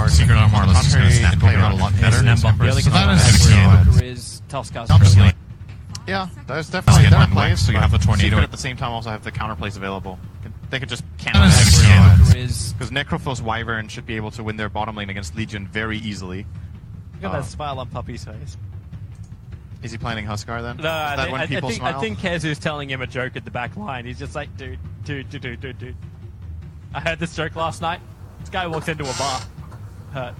Secret on more or less is going to snap Invoker out a lot better. The other Invoker is Tuskar. Yeah, there's definitely there are plays. So you have the tornado. Secret at the same time also have the counter plays available. They could just cancel because Necrophos Wyvern should be able to win their bottom lane against Legion very easily. Look at that smile on Puppy's face. Is he planning Huskar then? No, I think Kezu's telling him a joke at the back line. He's just like, dude. I heard this joke last night. This guy walks into a bar. Hurt.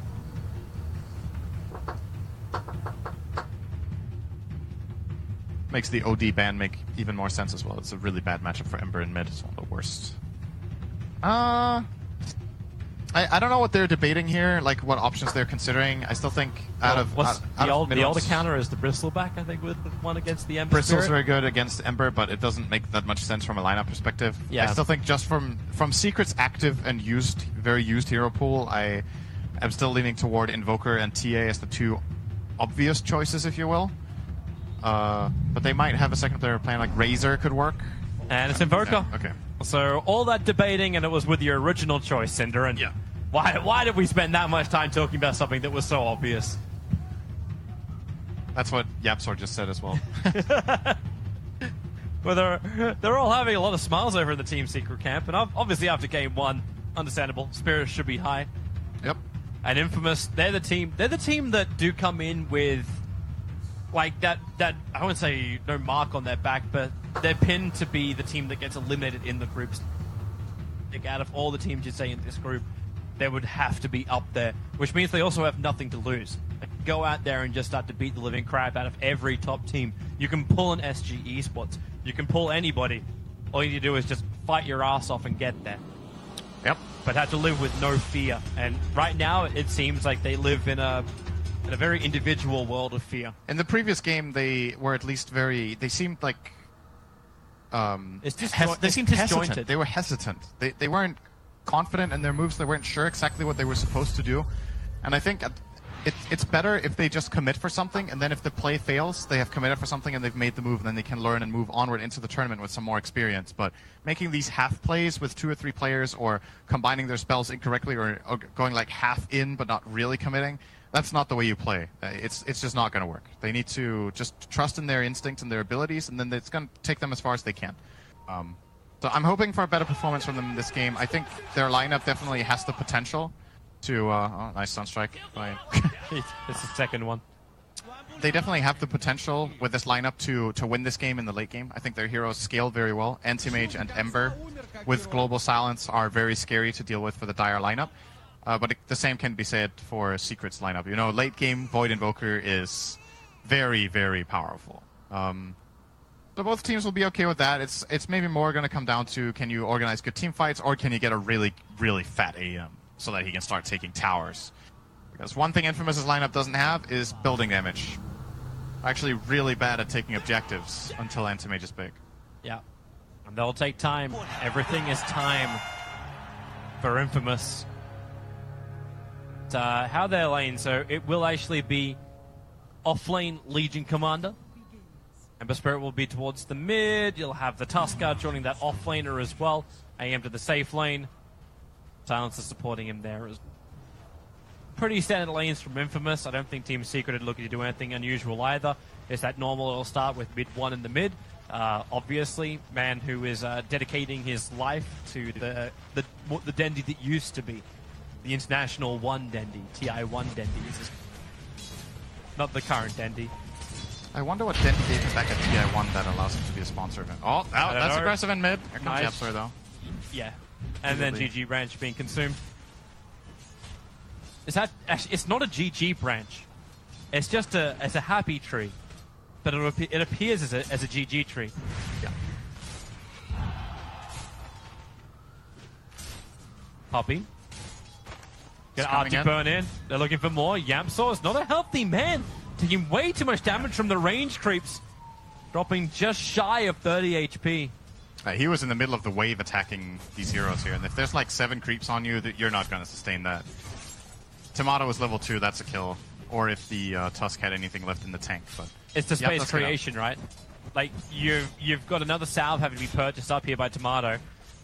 Makes the OD ban make even more sense as well. It's a really bad matchup for Ember in mid. It's one of the worst. I don't know what they're debating here, like what options they're considering. I still think the older counter is the Bristleback, I think, with the one against the Ember. Bristle's very good against Ember, but it doesn't make that much sense from a lineup perspective. Yeah. I still think just from Secret's active and very used hero pool, I am still leaning toward Invoker and TA as the two obvious choices, if you will. But they might have a second player plan, like Razor could work. And it's Invoker. Yeah, okay. So all that debating, and it was with your original choice, Cinder. And yeah. Why did we spend that much time talking about something that was so obvious? That's what Yapsor just said as well. Well, they're all having a lot of smiles over in the Team Secret camp, and obviously after game one, understandable. Spirits should be high. Yep. And Infamous, they're the team that do come in with like that I wouldn't say no mark on their back, but they're pinned to be the team that gets eliminated in the groups. Like, out of all the teams you say in this group, they would have to be up there, which means they also have nothing to lose. Like, go out there and just start to beat the living crap out of every top team. You can pull an SG Esports. You can pull anybody. All you need to do is just fight your ass off and get there. Yep. But have to live with no fear. And right now, it seems like they live in a very individual world of fear. In the previous game, they were at least they seemed like they seemed hesitant. They were hesitant. They weren't confident in their moves. They weren't sure exactly what they were supposed to do. And I think it's better if they just commit for something, and then if the play fails, they have committed for something and they've made the move, and then they can learn and move onward into the tournament with some more experience. But making these half plays with 2 or 3 players, or combining their spells incorrectly, or going like half in but not really committing, that's not the way you play. It's just not going to work. They need to just trust in their instincts and their abilities, and then it's going to take them as far as they can. So I'm hoping for a better performance from them in this game. I think their lineup definitely has the potential to... nice Sunstrike. It's the second one. They definitely have the potential with this lineup to win this game in the late game. I think their heroes scale very well. Anti-Mage and Ember with Global Silence are very scary to deal with for the Dire lineup. But the same can be said for Secret's lineup. You know, late game Void Invoker is very, very powerful. So both teams will be okay with that. It's maybe more going to come down to, can you organize good team fights, or can you get a really, really fat AM so that he can start taking towers? Because one thing Infamous's lineup doesn't have is building damage. Actually really bad at taking objectives until Anti-Mage is big. Yeah. And they'll take time. Everything is time for Infamous. How they're lane, so it will actually be off-lane Legion Commander. Ember Spirit will be towards the mid. You'll have the Tuskar joining that off-laner as well. AM to the safe lane. Silencer supporting him there. Pretty standard lanes from Infamous. I don't think Team Secret are looking to do anything unusual either. It's that normal, it'll start with mid 1 in the mid. Obviously, man who is dedicating his life to the Dendi that used to be. The International 1 Dendi, TI1 Dendi. Not the current Dendi. I wonder what Dendi gave him back at TI1 that allows him to be a sponsor of it. Oh, that's aggressive in mid. Here comes Yapsor, though. Yeah. And then GG branch being consumed. Is that actually? It's not a GG branch. It's just a happy tree, but it appears as a GG tree. Yeah. Poppy. Get Arctic Burn in. They're looking for more. Yapsor is not a healthy man. Taking way too much damage from the range creeps. Dropping just shy of 30 HP. He was in the middle of the wave attacking these heroes here, and if there's like 7 creeps on you, you're not going to sustain that. Tomato is level 2, that's a kill. Or if the Tusk had anything left in the tank. But it's the space creation, right? Like, you've got another salve having to be purchased up here by Tomato.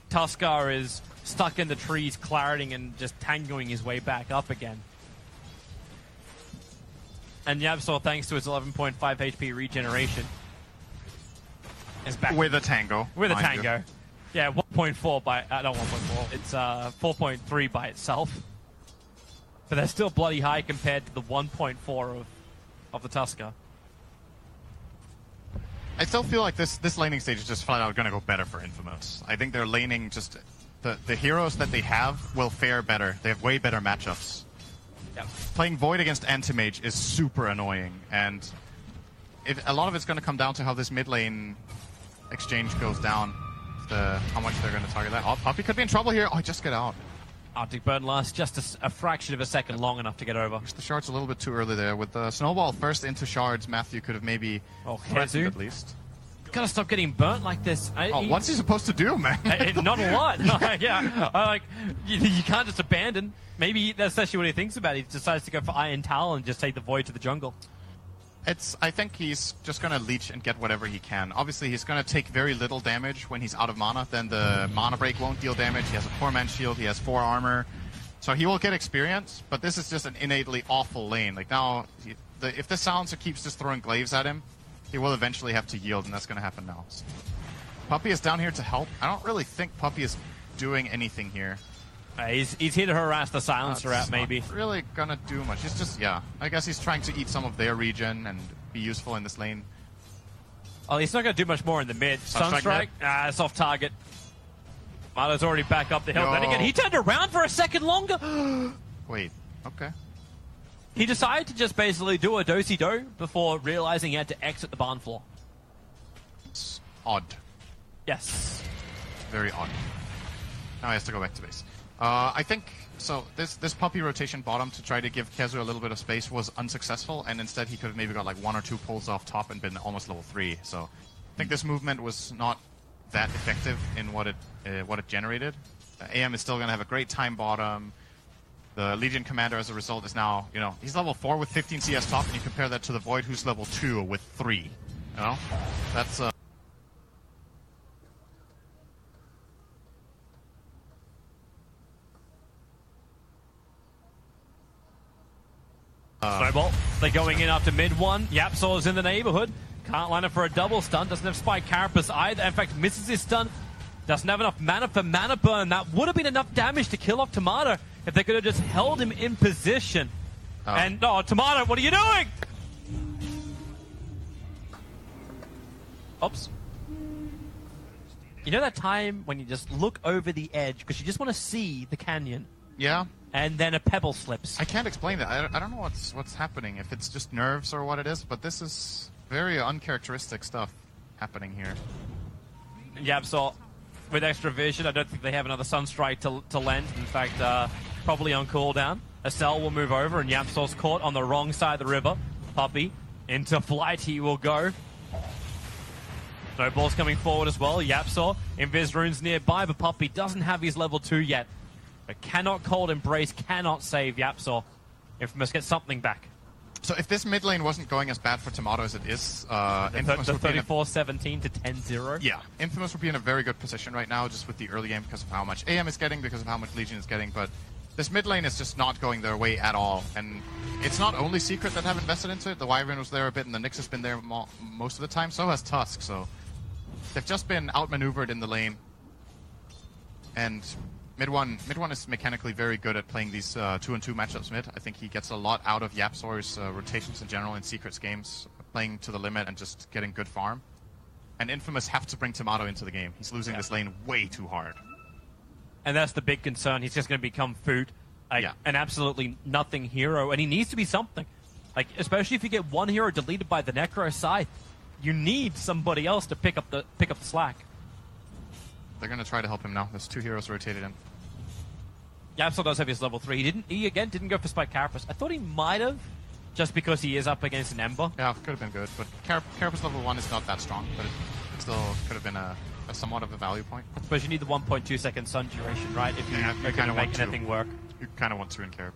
Tuskar is stuck in the trees, clarity and just tangoing his way back up again. And YapzOr, thanks to his 11.5 HP regeneration, is back. With a tango. With a mind tango. you. Yeah, 1.4 by... not 1.4. It's 4.3 by itself. But they're still bloody high compared to the 1.4 of the Tusker. I still feel like this laning stage is just flat out going to go better for Infamous. I think they're laning just... The heroes that they have will fare better. They have way better matchups. Yep. Playing Void against Anti-Mage is super annoying, and a lot of it's going to come down to how this mid lane exchange goes down. How much they're going to target that. Oh, Puppey could be in trouble here. Oh, just get out. Arctic Burn lasts just a fraction of a second long enough to get over. The shards a little bit too early there. With the snowball first into shards, Matthew could have maybe threatened at least. Gotta stop getting burnt like this. What's he supposed to do, man? Not a lot. Yeah, you can't just abandon. Maybe that's actually what he thinks about. He decides to go for Iron Talon and just take the Void to the jungle. I think he's just going to leech and get whatever he can. Obviously, he's going to take very little damage when he's out of mana. Then the mana break won't deal damage. He has a poor man shield. He has 4 armor. So he will get experience, but this is just an innately awful lane. Like now, if the Silencer keeps just throwing glaives at him, he will eventually have to yield, and that's going to happen now. So, Puppey is down here to help. I don't really think Puppey is doing anything here. He's here to harass the Silencer out, maybe. Not really gonna do much. He's just, I guess he's trying to eat some of their regen and be useful in this lane. Oh, he's not gonna do much more in the mid. Sunstrike, it's off target. Marlo's already back up the hill. Then again, he turned around for a second longer. Wait, okay. He decided to just basically do a do-si-do before realizing he had to exit the barn floor. It's odd. Yes. Very odd. Now he has to go back to base. I think, so this Puppey rotation bottom to try to give Kezu a little bit of space was unsuccessful, and instead he could have maybe got like 1 or 2 pulls off top and been almost level 3. So I think this movement was not that effective in what it generated. AM is still going to have a great time bottom. The Legion Commander, as a result, is now, he's level 4 with 15 CS top, and you compare that to the Void, who's level 2 with 3. That's... Snowball. They're going in after mid one. YapzOr's in the neighborhood. Can't line up for a double stun. Doesn't have Spike Carapace either. In fact, misses his stun. Doesn't have enough mana for mana burn. That would have been enough damage to kill off Tomato if they could have just held him in position. And, Tomato, what are you doing? Oops. You know that time when you just look over the edge because you just want to see the canyon? Yeah. And then a pebble slips. I can't explain that. I don't know what's happening, if it's just nerves or what it is, but this is very uncharacteristic stuff happening here. YapzOr, with extra vision, I don't think they have another Sunstrike to lend. In fact, probably on cooldown. Acel will move over, and YapzOr's caught on the wrong side of the river. Puppey, into flight he will go. Snowball's coming forward as well. YapzOr, Invis runes nearby, but Puppey doesn't have his level 2 yet. But cannot Cold Embrace, cannot save YapzOr. Infamous gets something back. So if this mid lane wasn't going as bad for Tomato as it is, Infamous would be 34-17 to 10-0. Yeah, Infamous would be in a very good position right now, just with the early game because of how much AM is getting, because of how much Legion is getting, but this mid lane is just not going their way at all. And it's not only Secret that have invested into it. The Wyvern was there a bit, and the Nyx has been there most of the time. So has Tusk, so they've just been outmaneuvered in the lane. And Mid one is mechanically very good at playing these 2-on-2 matchups mid. I think he gets a lot out of YapzOr's rotations in general in Secret's games, playing to the limit and just getting good farm. And Infamous have to bring Tomato into the game. He's losing this lane way too hard. And that's the big concern. He's just going to become food. An absolutely nothing hero, and he needs to be something. Like, especially if you get one hero deleted by the Necro Scythe, you need somebody else to pick up the slack. They're going to try to help him now. There's 2 heroes rotated in. YapzOr does have his level 3. He again didn't go for Spike Carapace. I thought he might have, just because he is up against an Ember. Yeah, it could have been good, but Carapace level 1 is not that strong, but it still could have been a somewhat of a value point. I suppose you need the 1.2 second stun duration, right? If you're going to make anything work. You kind of want to in Carap.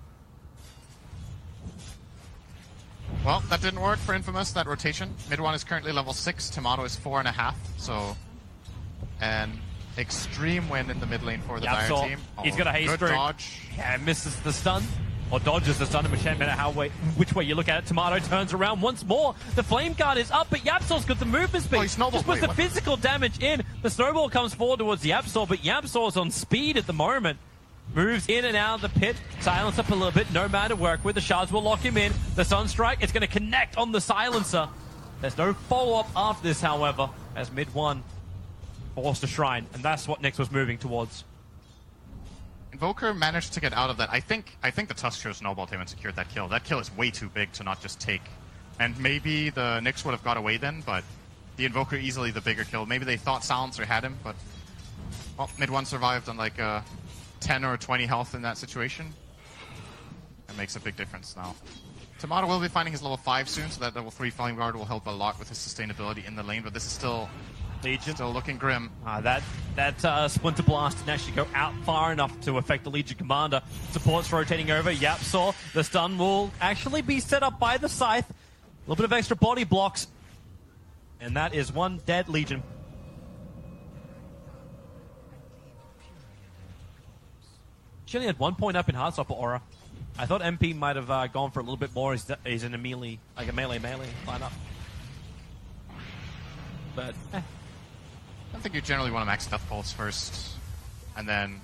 Well, that didn't work for Infamous, that rotation. Mid one is currently level 6, Tomato is 4.5, so... And extreme win in the mid lane for the Dire team. He's got a haste good through. dodge. Yeah, misses the stun. or dodges the stun, no matter which way you look at it. Tomato turns around once more. The Flame Guard is up, but YapzOr's got the movement speed. Just puts the physical damage in. The snowball comes forward towards YapzOr, but YapzOr's on speed at the moment. Moves in and out of the pit, silence up a little bit, no man to work with. The shards will lock him in. The Sunstrike is going to connect on the silencer. There's no follow-up after this, however, as mid-1 forced a shrine, and that's what Nyx was moving towards. Invoker managed to get out of that. I think the Tusk show snowballed him and secured that kill. That kill is way too big to not just take. And maybe the Nyx would have got away then, but the Invoker easily the bigger kill. Maybe they thought Silencer had him, but well, mid-1 survived on like 10 or 20 health in that situation. It makes a big difference now. Tomato will be finding his level 5 soon, so that level 3 Flame Guard will help a lot with his sustainability in the lane, but this is still Legion. Still looking grim. That Splinter Blast didn't actually go out far enough to affect the Legion Commander. Support's rotating over. YapzOr. The stun will actually be set up by the Scythe. A little bit of extra body blocks. And that is one dead Legion. She only had 1 point up in Heartstopper Aura. I thought MP might have gone for a little bit more. He's in a melee lineup. But, I think you generally want to max Death Pulse first, and then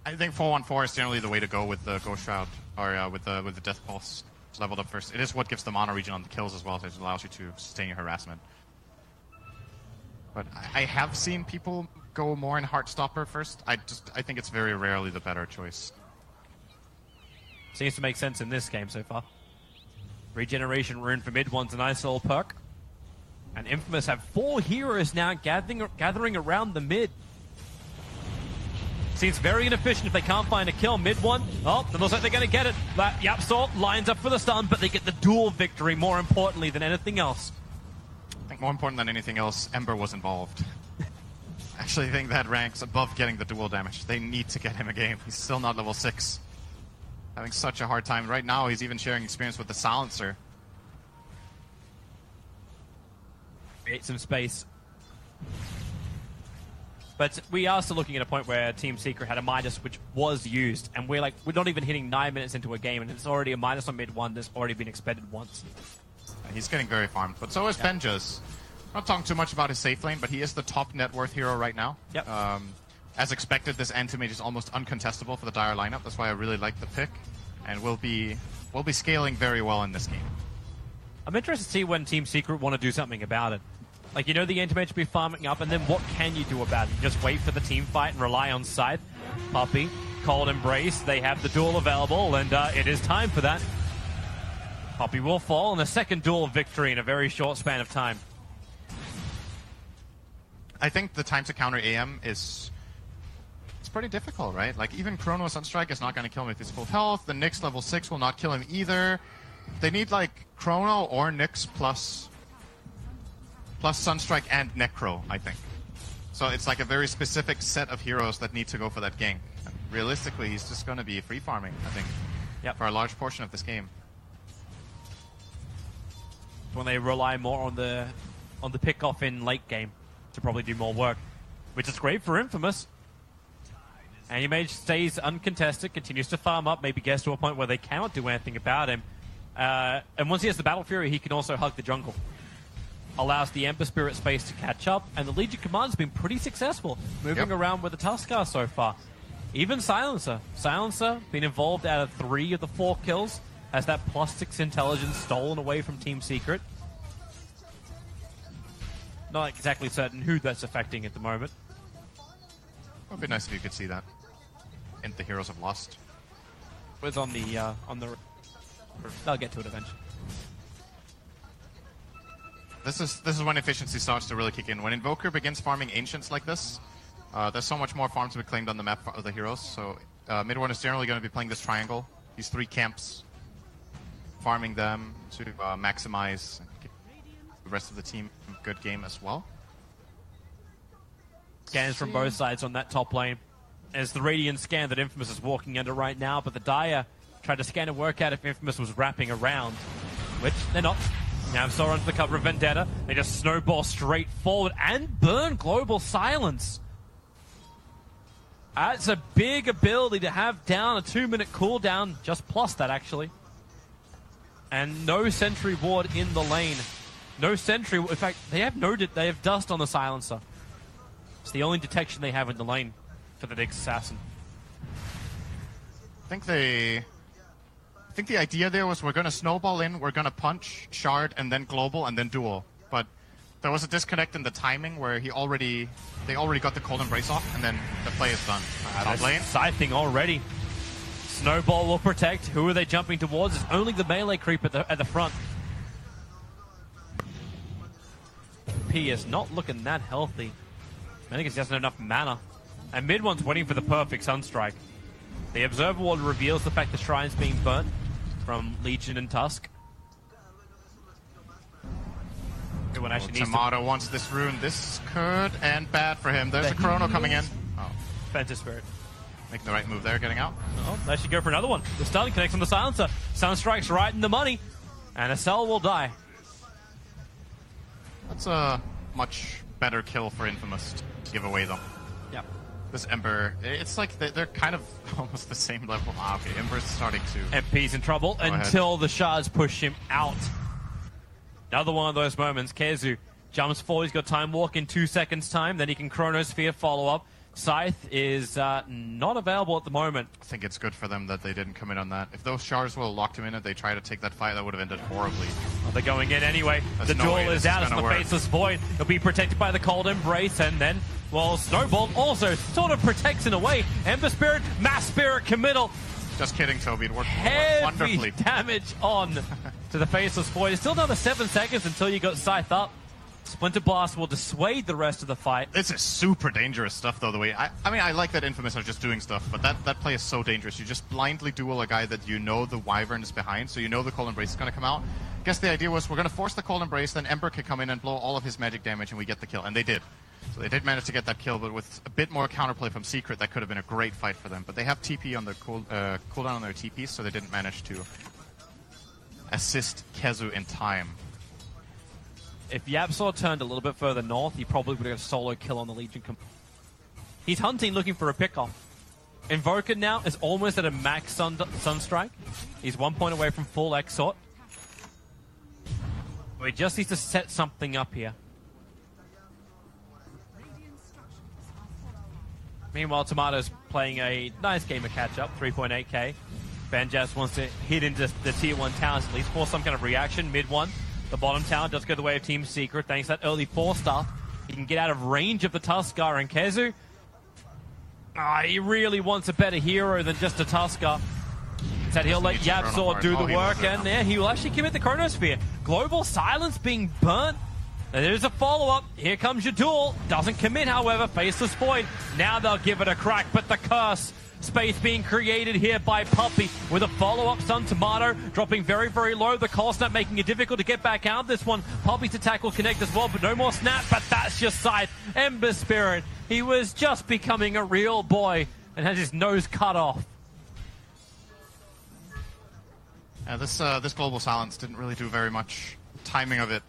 I think 4-1-4 is generally the way to go with the Ghost Shroud, or with the Death Pulse leveled up first. It is what gives the mana regen on the kills as well, so it allows you to sustain your harassment. But I have seen people go more in Heartstopper first. I think it's very rarely the better choice. Seems to make sense in this game so far. Regeneration Rune for mid-1's a nice little perk. And Infamous have 4 heroes now gathering around the mid. Seems very inefficient if they can't find a kill. Mid-1, oh, it looks like they're going to get it. YapzOr lines up for the stun, but they get the duel victory more importantly than anything else. I think more important than anything else, Ember was involved. Actually, I think that ranks above getting the duel damage. They need to get him a game. He's still not level 6. Having such a hard time. Right now, he's even sharing experience with the Silencer. Create some space. But we are still looking at a point where Team Secret had a Midas, which was used, and we're not even hitting 9 minutes into a game, and it's already a minus on mid-1 that's already been expended once. He's getting very farmed, but so is Fenjas. Not talking too much about his safe lane, but he is the top net worth hero right now. Yep. As expected, this Anti-Mage is almost uncontestable for the Dire lineup. That's why I really like the pick, and will be scaling very well in this game. I'm interested to see when Team Secret want to do something about it. Like, the Anti-Mage will be farming up, and then what can you do about it? You just wait for the team fight and rely on Scythe. Puppey, Cold Embrace, they have the duel available, and it is time for that. Puppey will fall, and a second duel victory in a very short span of time. I think the time to counter AM it's pretty difficult, right? Like, even Chrono Sunstrike is not going to kill him with his full health. The Nyx level 6 will not kill him either. They need, like, Chrono or Nyx plus Sunstrike and Necro, I think. So it's like a very specific set of heroes that need to go for that gank. And realistically, he's just going to be free farming, I think, for a large portion of this game. When they rely more on the pick-off in late game to probably do more work, which is great for Infamous. Anti-Mage stays uncontested, continues to farm up, maybe gets to a point where they cannot do anything about him. And once he has the Battle Fury, he can also hug the jungle. Allows the Ember Spirit space to catch up, and the Legion Commander's been pretty successful moving around with the Tuskar so far. Even Silencer. Silencer, been involved out of 3 of the 4 kills, has that +6 intelligence stolen away from Team Secret. Not exactly certain who that's affecting at the moment. It would be nice if you could see that. And the heroes have lost. It was on the I'll get to it eventually. This is when efficiency starts to really kick in. When Invoker begins farming Ancients like this, there's so much more farm to be claimed on the map of the heroes. So mid-1 is generally going to be playing this triangle. These 3 camps. Farming them to maximize and give the rest of the team a good game as well. Scans from both sides on that top lane. As the Radiant scan that Infamous is walking under right now, but the Dire tried to scan and work out if Infamous was wrapping around, which they're not. YapzOr onto the cover of Vendetta. They just snowball straight forward and burn Global Silence. That's a big ability to have down, a 2-minute cooldown, just plus that actually. And no sentry ward in the lane. No sentry, in fact, they have dust on the silencer. It's the only detection they have in the lane for the Nyx assassin. I think the idea there was we're going to snowball in, we're going to punch, shard, and then global, and then duel. But there was a disconnect in the timing where they already got the cold embrace off, and then the play is done. Top lane. Scything already. Snowball will protect. Who are they jumping towards? It's only the melee creep at the front. P is not looking that healthy. I think it's just not enough mana. And mid one's waiting for the perfect Sunstrike. The Observer Ward reveals the fact the Shrine's being burnt from Legion and Tusk. Everyone actually needs Tomato wants this rune. This is good and bad for him. There's a Chrono coming in. Oh. Phantom Spirit. Making the right move there, getting out. Oh, they should go for another one. The stun connects on the silencer. Sunstrike's right in the money. And Acel will die. That's a much better kill for Infamous to give away them. Yeah. This Ember, it's like they're kind of almost the same level. Ah, okay, Ember's starting to... MP's in trouble until the shards push him out. Another one of those moments. KheZu jumps forward, he's got Time Walk in 2 seconds time, then he can Chronosphere follow up. Scythe is not available at the moment. I think it's good for them that they didn't come in on that. If those shards would have locked him in and they tried to take that fight, that would have ended horribly. Well, they're going in anyway. There's the no duel way is out. It's the Faceless Void. He'll be protected by the Cold Embrace, and then, well, Snowball also sort of protects in a way. Ember Spirit, Mass Spirit committal. Just kidding, Toby. It worked wonderfully. Heavy damage on to the Faceless Void. It's still another 7 seconds until you got Scythe up. Splinter Blast will dissuade the rest of the fight. This is super dangerous stuff, though, the way... I mean, I like that Infamous are just doing stuff, but that play is so dangerous. You just blindly duel a guy that you know the Wyvern is behind, so you know the Cold Embrace is going to come out. I guess the idea was we're going to force the Cold Embrace, then Ember can come in and blow all of his magic damage, and we get the kill. And they did. So they did manage to get that kill, but with a bit more counterplay from Secret, that could have been a great fight for them. But they have TP on their cooldown on their TPs, so they didn't manage to assist KheZu in time. If YapzOr turned a little bit further north, he probably would have got a solo kill on the Legion. He's hunting, looking for a pickoff. Invoker now is almost at a max Sunstrike. He's 1 point away from full Exort. He just needs to set something up here. Meanwhile, Tomato's playing a nice game of catch-up, 3.8k. Banjaz wants to hit into the tier 1 towers at least, force some kind of reaction, mid one. The bottom tower does go the way of Team Secret, thanks to that early 4-star. He can get out of range of the Tuskar and KheZu. He really wants a better hero than just a Tuskar. Said he'll let YapzOr do the work, and yeah, he will actually commit the Chronosphere. Global Silence being burnt. There's a follow-up. Here comes your duel. Doesn't commit, however. Faceless Void. Now they'll give it a crack, but the curse. Space being created here by Puppey with a follow-up Stun Tomato dropping very, very low. The Cold Snap making it difficult to get back out. This one, Puppey's attack will connect as well, but no more Snap. But that's your Scythe. Ember Spirit. He was just becoming a real boy and has his nose cut off. Yeah, this Global Silence didn't really do very much. Timing of it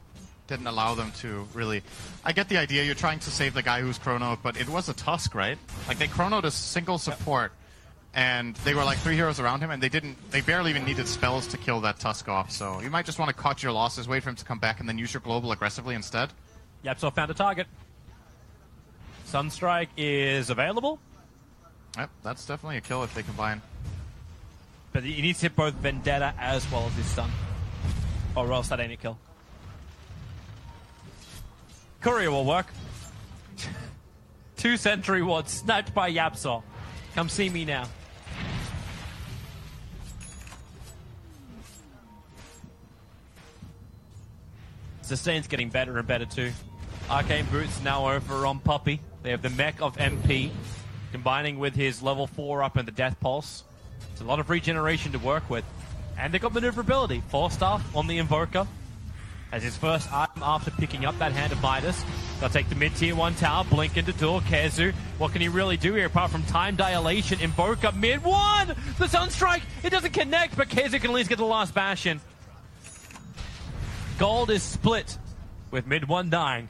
didn't allow them to really... I get the idea, you're trying to save the guy who's Chrono, but it was a Tusk, right? Like, they Chronoed a single support, and they were like 3 heroes around him, and they barely even needed spells to kill that Tusk off, so you might just want to cut your losses, wait for him to come back, and then use your Global aggressively instead. YapzOr found a target. Sunstrike is available. Yep, that's definitely a kill if they combine. But he needs to hit both Vendetta as well as his stun, or else that ain't a kill. Courier will work. 2 sentry wards sniped by YapzOr. Come see me now. Sustain's getting better and better too. Arcane Boots now over on Puppey. They have the mech of MP, combining with his level 4 up and the Death Pulse. It's a lot of regeneration to work with. And they've got maneuverability. 4-star on the Invoker. As his first item after picking up that Hand of Midas. They'll take the mid-tier 1 tower, blink into duel. KheZu, what can he really do here apart from time dilation? Invoker mid-1! The Sunstrike! It doesn't connect, but KheZu can at least get the last Bastion. Gold is split with mid-1 dying.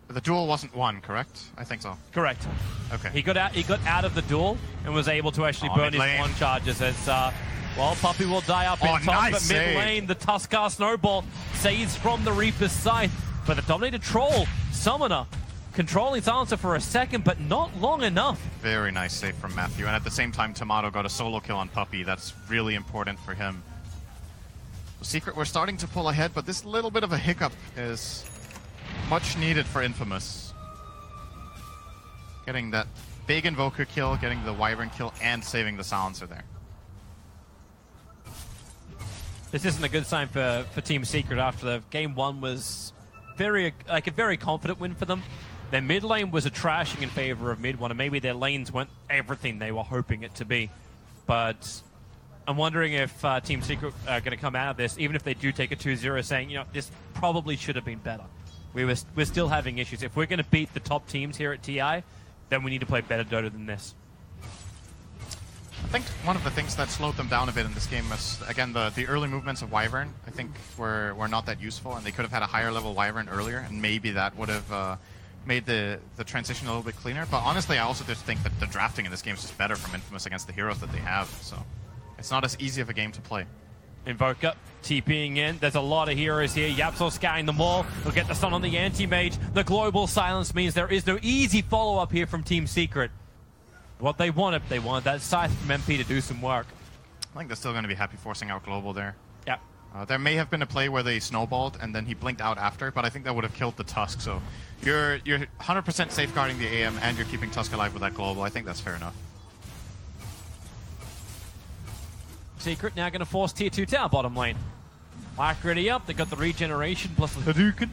The duel wasn't won, correct? I think so. Correct. Okay. He got out of the duel and was able to actually burn his one charges as well, Puppey will die up in top, nice but mid lane, the Tuskar Snowball saves from the Reaper's Scythe. But the Dominated Troll, Summoner, controlling Silencer for a second, but not long enough. Very nice save from Matthew. And at the same time, Tomato got a solo kill on Puppey. That's really important for him. Secret, we're starting to pull ahead, but this little bit of a hiccup is much needed for Infamous. Getting that big Invoker kill, getting the Wyvern kill, and saving the Silencer there. This isn't a good sign for Team Secret after the game one was a very confident win for them. Their mid lane was a trashing in favor of mid one, and maybe their lanes weren't everything they were hoping it to be. But I'm wondering if Team Secret are going to come out of this, even if they do take a 2-0, saying, you know, this probably should have been better. We're still having issues. If we're going to beat the top teams here at TI, then we need to play better Dota than this. I think one of the things that slowed them down a bit in this game was, again, the early movements of Wyvern, I think, were not that useful, and they could have had a higher level Wyvern earlier, and maybe that would have made the transition a little bit cleaner. But honestly, I also just think that the drafting in this game is just better from Infamous against the heroes that they have, so it's not as easy of a game to play. Invoker TPing in. There's a lot of heroes here. Yapzor scouting them all. He'll get the stun on the anti-mage. The global silence means there is no easy follow-up here from Team Secret. What they wanted that Scythe from MP to do some work. I think they're still going to be happy forcing out global there. Yeah. There may have been a play where they snowballed and then he blinked out after, but I think that would have killed the Tusk. So you're 100% safeguarding the AM and you're keeping Tusk alive with that global. I think that's fair enough. Secret now going to force tier 2 tower bottom lane. Black ready up. They got the regeneration plus the Hadouken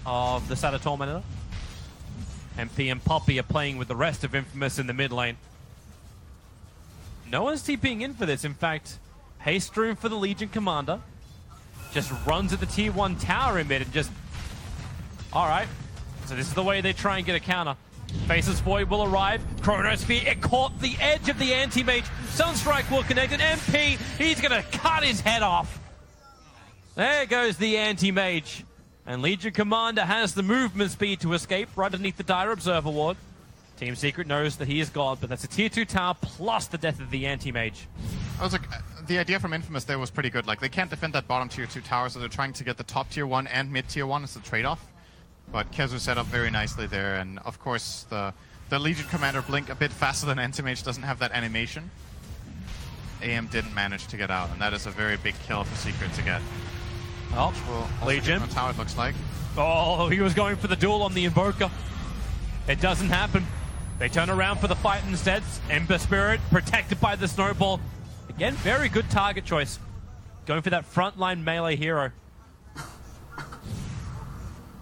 of the Satyr Tormentor. MP and Puppey are playing with the rest of Infamous in the mid lane. No one's TPing in for this. In fact, Haste Room for the Legion Commander just runs at the tier 1 tower in mid and just... Alright, so this is the way they try and get a counter. Faceless Void will arrive. Chronosphere, it caught the edge of the anti-mage. Sunstrike will connect, and MP, he's going to cut his head off. There goes the anti-mage. And Legion Commander has the movement speed to escape right underneath the Dire Observer ward. Team Secret knows that he is God, but that's a tier 2 tower plus the death of the anti-mage. I was like, the idea from Infamous there was pretty good. Like, they can't defend that bottom tier 2 tower, so they're trying to get the top tier 1 and mid tier 1 as the trade-off. But Kezu set up very nicely there, and of course the Legion Commander blink a bit faster than Anti-Mage, doesn't have that animation. AM didn't manage to get out, and that is a very big kill for Secret to get. Oh, Legion. That's how it looks like. Oh, he was going for the duel on the Invoker. It doesn't happen. They turn around for the fight instead. Ember Spirit protected by the Snowball. Again, very good target choice. Going for that frontline melee hero.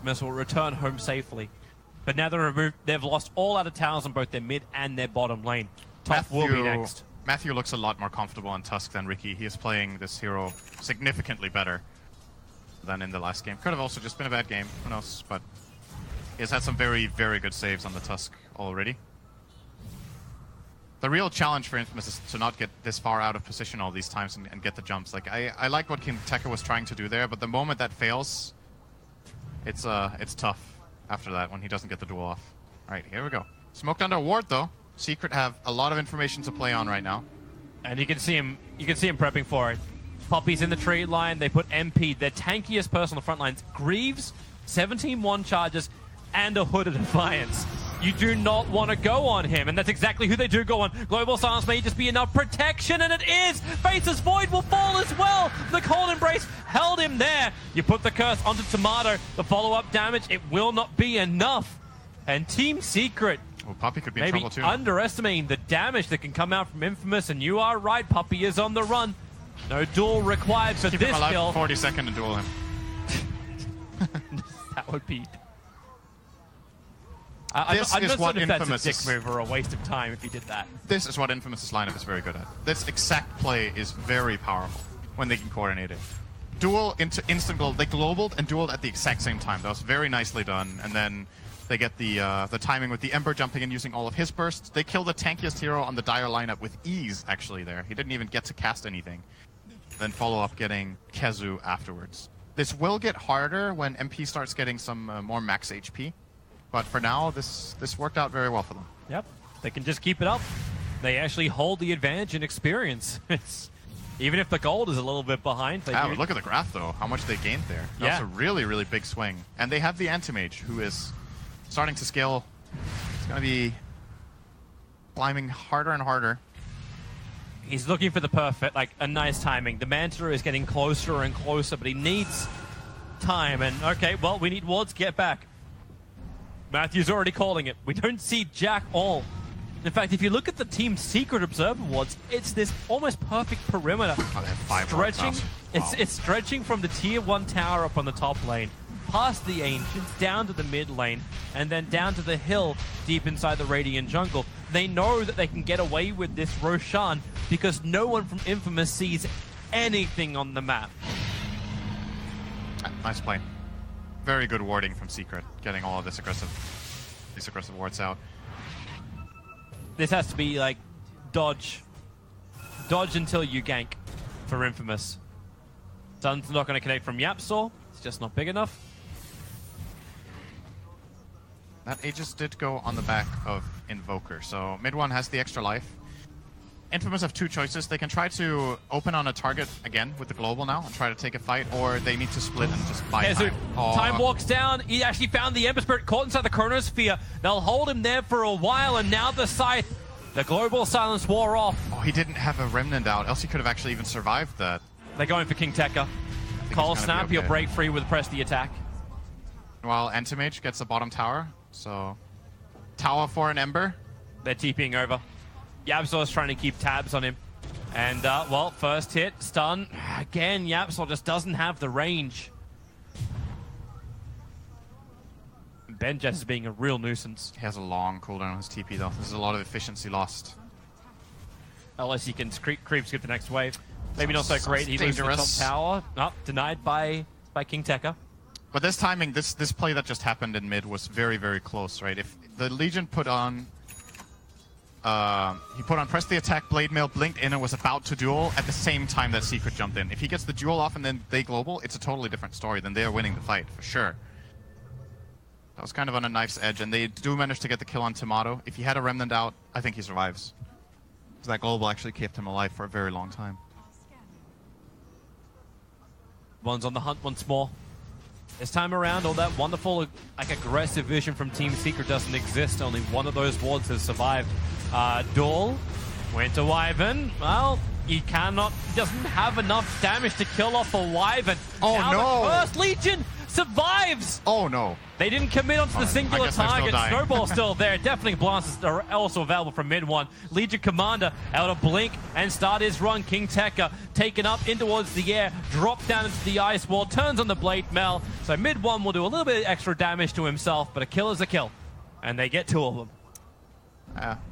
Will return home safely. But now they've lost all out of towers on both their mid and their bottom lane. Top will be next. Matthew looks a lot more comfortable on Tusk than Ricky. He is playing this hero significantly better than in the last game. Could have also just been a bad game, who knows, but he has had some very, very good saves on the Tusk already. The real challenge for Infamous is to not get this far out of position all these times and get the jumps. Like, I like what King Tekka was trying to do there, but the moment that fails, it's tough after that when he doesn't get the duel off. Alright, here we go. Smoked under a ward though. Secret have a lot of information to play on right now. And you can see him prepping for it. Puppey's in the tree line, they put MP, their tankiest person on the front lines. Greaves, 17 1 charges, and a Hood of Defiance. You do not want to go on him, and that's exactly who they do go on. Global Silence may just be enough protection, and it is! Faceless Void will fall as well! The Cold Embrace held him there! You put the curse onto Tomato, the follow-up damage, it will not be enough! And Team Secret, well, Puppey could be in maybe trouble too. Underestimating the damage that can come out from Infamous, and you are right, Puppey is on the run. No duel required for Keep this him alive kill. for 40 seconds to duel him. That would be... This is what Infamous that's a dick move or a waste of time if he did that. This is what Infamous' lineup is very good at. This exact play is very powerful when they can coordinate it. Duel into instant global. They globaled and dueled at the exact same time. That was very nicely done. And then they get the timing with the Ember jumping and using all of his bursts. They kill the tankiest hero on the Dire lineup with ease, actually, there. He didn't even get to cast anything. Then follow up getting Kezu afterwards. This will get harder when MP starts getting some more max HP. But for now, this worked out very well for them. Yep, they can just keep it up. They actually hold the advantage in experience. Even if the gold is a little bit behind. But look at the graph, though, how much they gained there. That's a really, really big swing. And they have the Anti-Mage, who is starting to scale. It's going to be climbing harder and harder. He's looking for the perfect, like, a nice timing. The Manta is getting closer and closer, but he needs time. And, okay, well, we need wards to get back. Matthew's already calling it. We don't see Jack all. In fact, if you look at the Team Secret Observer wards, it's this almost perfect perimeter. Oh, they have 5 stretching. Wow. It's stretching from the Tier 1 tower up on the top lane, past the Ancients, down to the mid lane, and then down to the hill deep inside the Radiant jungle. They know that they can get away with this Roshan because no one from Infamous sees anything on the map. Nice play. Very good warding from Secret, getting all of these aggressive wards out. This has to be like dodge until you gank for Infamous. Sun's not going to connect from Yapzor. It's just not big enough. That Aegis did go on the back of Invoker, so mid one has the extra life. Infamous have 2 choices. They can try to open on a target again with the global now and try to take a fight, or they need to split and just buy time. Time walks down. He actually found the Ember Spirit caught inside the Chronosphere. They'll hold him there for a while, and now the Scythe. The global silence wore off. Oh, he didn't have a Remnant out, else he could have actually even survived that. They're going for King Tekka. Call snap, he'll break free with press the attack. While Anti-Mage gets the bottom tower, so tower for an Ember. They're TPing over. Yapzor's trying to keep tabs on him. And, well, first hit, stun. Again, Yapzor just doesn't have the range. Benjaz is being a real nuisance. He has a long cooldown on his TP, though. There's a lot of efficiency lost. Unless he can creep skip the next wave. Maybe not so great. He loses the top tower. Nope, denied by King Tekka. But this timing, this play that just happened in mid was very, very close, right? If the Legion put on... he put on press the attack, blade mail, blinked in, and was about to duel at the same time that Secret jumped in. If he gets the duel off and then they global, it's a totally different story. Then they are winning the fight, for sure. That was kind of on a knife's edge, and they do manage to get the kill on Tomato. If he had a Remnant out, I think he survives. Because that global actually kept him alive for a very long time. One's on the hunt once more. This time around, all that wonderful, like, aggressive vision from Team Secret doesn't exist. Only one of those wards has survived. Duel went to Wyvern. Well, he doesn't have enough damage to kill off a Wyvern. Oh, now no! The first Legion survives! Oh, no. They didn't commit onto the singular target. Snowball's still there. Definitely Blasts are also available from mid one. Legion Commander able to blink and start his run. King Tekka taken up in towards the air, dropped down into the ice wall, turns on the blade mail. So mid one will do a little bit of extra damage to himself, but a kill is a kill. And they get 2 of them.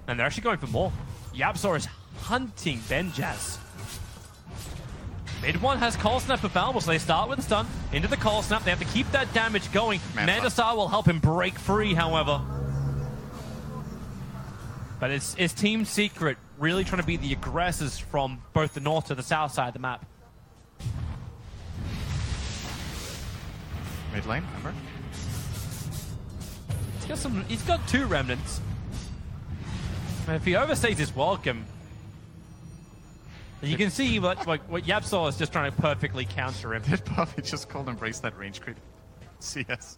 And they're actually going for more. Yapzor is hunting Benjaz. Mid one has Cold Snap available, so they start with the stun into the Cold Snap. They have to keep that damage going. Mandasar will help him break free, however. But it's Team Secret really trying to be the aggressors from both the north to the south side of the map. Mid lane, remember? He's got 2 remnants. And if he overstays his welcome, you can see what Yapzor is just trying to perfectly counter him. Did Puffy just called embrace that range creep? CS.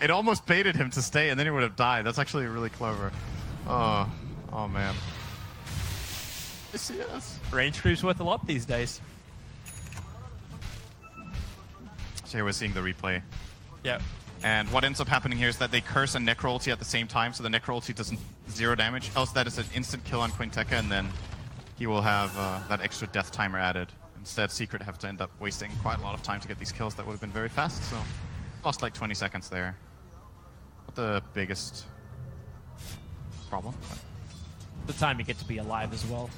It almost baited him to stay, and then he would have died. That's actually really clever. Oh man. CS. Range creep's worth a lot these days. So here we're seeing the replay. Yeah. And what ends up happening here is that they curse and Necro ulti at the same time, so the Necro ulti doesn't 0 damage. Else that is an instant kill on King Tekka, and then he will have that extra death timer added. Instead, Secret have to end up wasting quite a lot of time to get these kills that would have been very fast, so lost like 20 seconds there. Not the biggest problem. The time you get to be alive as well.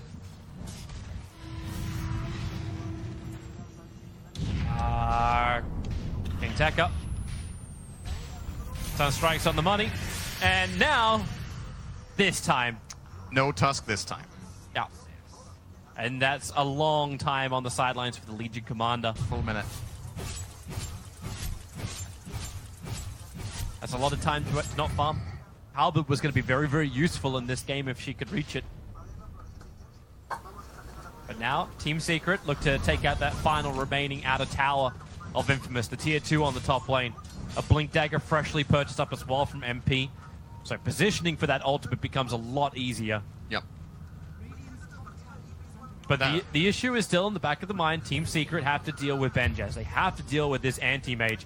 King Tekka. Sunstrike's on the money. And now, this time. No Tusk this time. Yeah. And that's a long time on the sidelines for the Legion Commander. Full minute. That's That's a lot of time to not farm. Halberd was going to be very, very useful in this game if she could reach it. But now, Team Secret look to take out that final remaining outer tower of Infamous, the tier 2 on the top lane. A Blink Dagger freshly purchased up as well from MP. So positioning for that ultimate becomes a lot easier. Yep. But the issue is still in the back of the mind. Team Secret have to deal with Benjaz. They have to deal with this anti-mage.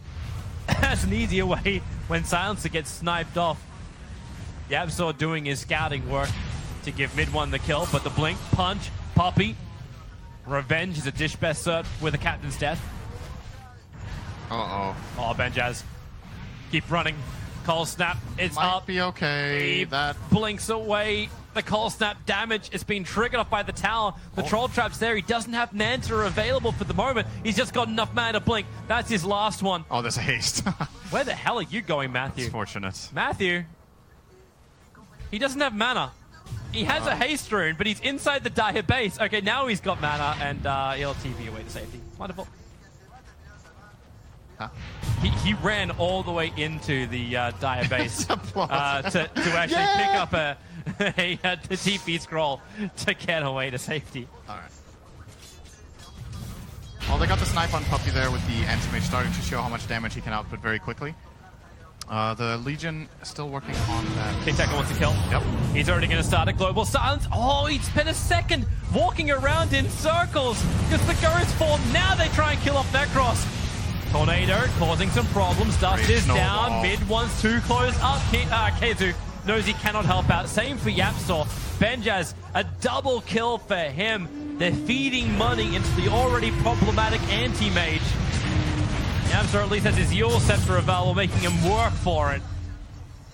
That's an easier way when Silencer gets sniped off. YapzOr doing his scouting work to give mid-1 the kill, but the blink, punch, Poppy. Revenge is a dish best cert with a captain's death. Uh-oh. Oh, Benjaz. Keep running. Cold Snap, it's Might up. be okay. He That blinks away. The Cold Snap damage is being triggered off by the tower. The Troll Trap's there. He doesn't have Manta available for the moment. He's just got enough mana to blink. That's his last one. Oh, there's a haste. Where the hell are you going, Matthew? It's fortunate. Matthew, he doesn't have mana. He has a haste rune, but he's inside the Dire base. Okay, now he's got mana, and he'll TV away to safety. Wonderful. Huh? He ran all the way into the Dire base to actually pick up a TP scroll to get away to safety. All right. Well, they got the snipe on Puppy there with the anti-mage starting to show how much damage he can output very quickly. The Legion is still working on that. KingTeka wants to kill. Yep. He's already going to start a global silence. Oh, he'd spent a second walking around in circles because the Ghost form. Now they try and kill off Necros. Tornado causing some problems. Dust is down. Mid-1's too close up. KheZu knows he cannot help out. Same for YapzOr. Benjaz, a double kill for him. They're feeding money into the already problematic anti-mage. YapzOr at least has his Yule Scepter available, making him work for it.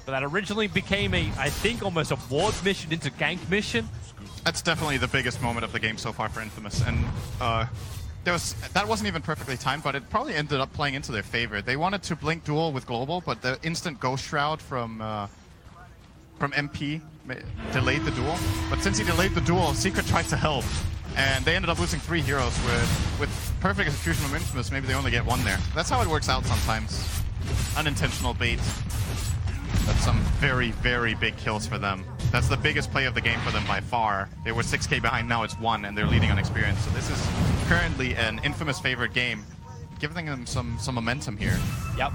But that originally became I think, almost a ward mission into gank mission. That's definitely the biggest moment of the game so far for Infamous. And that wasn't even perfectly timed, but it probably ended up playing into their favor. They wanted to blink duel with Global, but the instant Ghost Shroud from MP delayed the duel. But since he delayed the duel, Secret tried to help. And they ended up losing 3 heroes with perfect execution of Infamous. Maybe they only get 1 there. That's how it works out sometimes. Unintentional bait. That's some very, very big kills for them. That's the biggest play of the game for them by far. They were 6k behind, now it's 1, and they're leading on experience. So this is currently an Infamous favorite game, giving them some momentum here. Yep.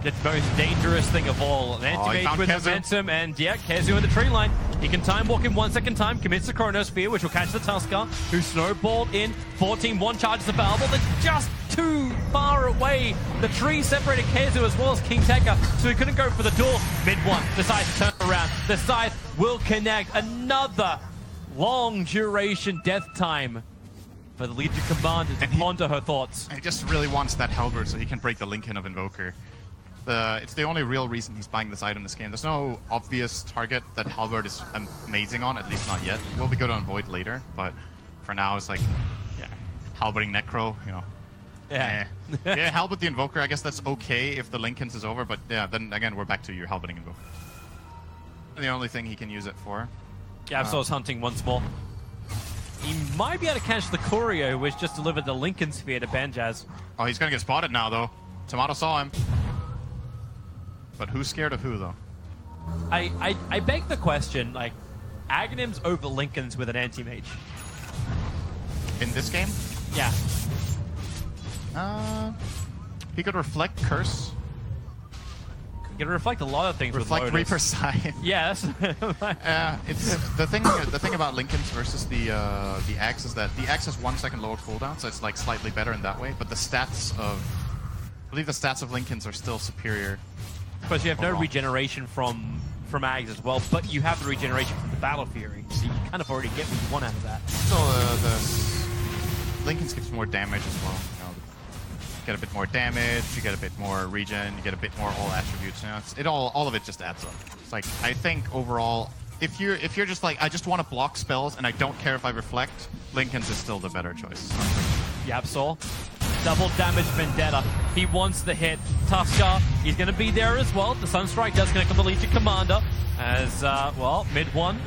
The most dangerous thing of all. An anti-mage with momentum, and yeah, KheZu in the tree line. He can time walk in 1 second time, commits the Chronosphere, which will catch the Tusker, who snowballed in. 14-1 charges available. They're just too far away. The tree separated KheZu as well as KingTeka, so he couldn't go for the duel. Mid-1 decides to turn around. The Scythe will connect. Another long duration death time for the Legion Commander to ponder her thoughts. He just really wants that Halberd so he can break the Lincoln of Invoker. It's the only real reason he's buying this item this game. There's no obvious target that Halberd is amazing on, at least not yet. It will be good on Void later, but for now it's like, yeah, Halberding Necro, you know. Yeah. Yeah, Halberd the Invoker, I guess that's okay if the Lincoln's is over, but yeah, then again, we're back to your Halberding Invoker. The only thing he can use it for. YapzOr's hunting once more. He might be able to catch the Courier, which just delivered the Lincoln Sphere to Benjaz. Oh, he's gonna get spotted now, though. Tomato saw him. But who's scared of who, though? I beg the question, like, Aghanims over Lincolns with an anti-mage. In this game? Yeah. He could reflect Curse. You can reflect a lot of things reflect with Lotus. Reaper Sign. Yes. It's the thing about Lincolns versus the Axe is that the Axe has 1 second lower cooldown, so it's like slightly better in that way. But the stats of, I believe the stats of Lincolns are still superior. Because you have no regeneration from Ags as well, but you have the regeneration from the Battle Fury, so you kind of already get what you want out of that. So the Lincolns gives more damage as well. You know, you get a bit more damage, you get a bit more regen, you get a bit more all attributes. You know, all of it just adds up. It's like, I think overall, if you're just like, I just want to block spells and I don't care if I reflect, Lincoln's is still the better choice. YapzOr. Double damage Vendetta. He wants the hit. Tusker, he's going to be there as well. The Sunstrike does connect on the Legion Commander. As, well, mid-1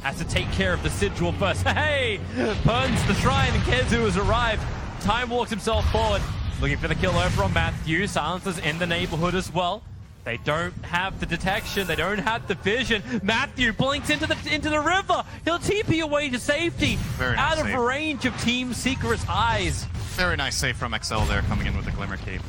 has to take care of the Sigil first. Hey! Burns the Shrine and KheZu has arrived. Time walks himself forward. Looking for the kill over on Matthew. Silencer's in the neighborhood as well. They don't have the detection. They don't have the vision. Matthew blinks into the river. He'll TP away to safety. Very nice out of save. range of Team Secret's eyes. Very nice save from XL there, coming in with the Glimmer Cape.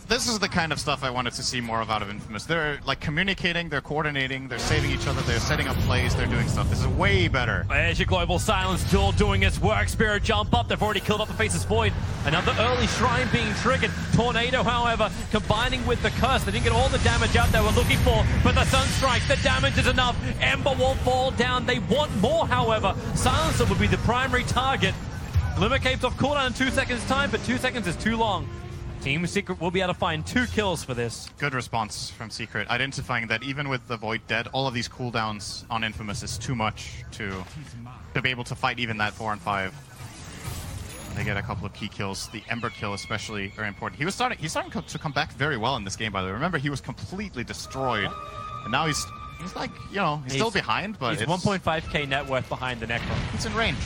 This is the kind of stuff I wanted to see more of out of Infamous. They're like communicating, they're coordinating, they're saving each other, they're setting up plays, they're doing stuff. This is way better. There's your Global Silence Duel doing its work. Spirit jump up. They've already killed up the Faceless Void. Another early Shrine being triggered. Tornado, however, combining with the Curse. They didn't get all the damage out they were looking for, but the Sunstrike, the damage is enough. Ember will fall down. They want more, however. Silencer would be the primary target. Glimmer Cape's off cooldown in 2 seconds time, but 2 seconds is too long. Team Secret will be able to find 2 kills for this. Good response from Secret, identifying that even with the Void dead, all of these cooldowns on Infamous is too much to be able to fight even that 4 and 5. They get a couple of key kills. The Ember kill especially very important. He's starting to come back very well in this game, by the way. Remember, he was completely destroyed, and now he's like, you know, he's still behind, but he's 1.5k net worth behind the Necro. He's in range.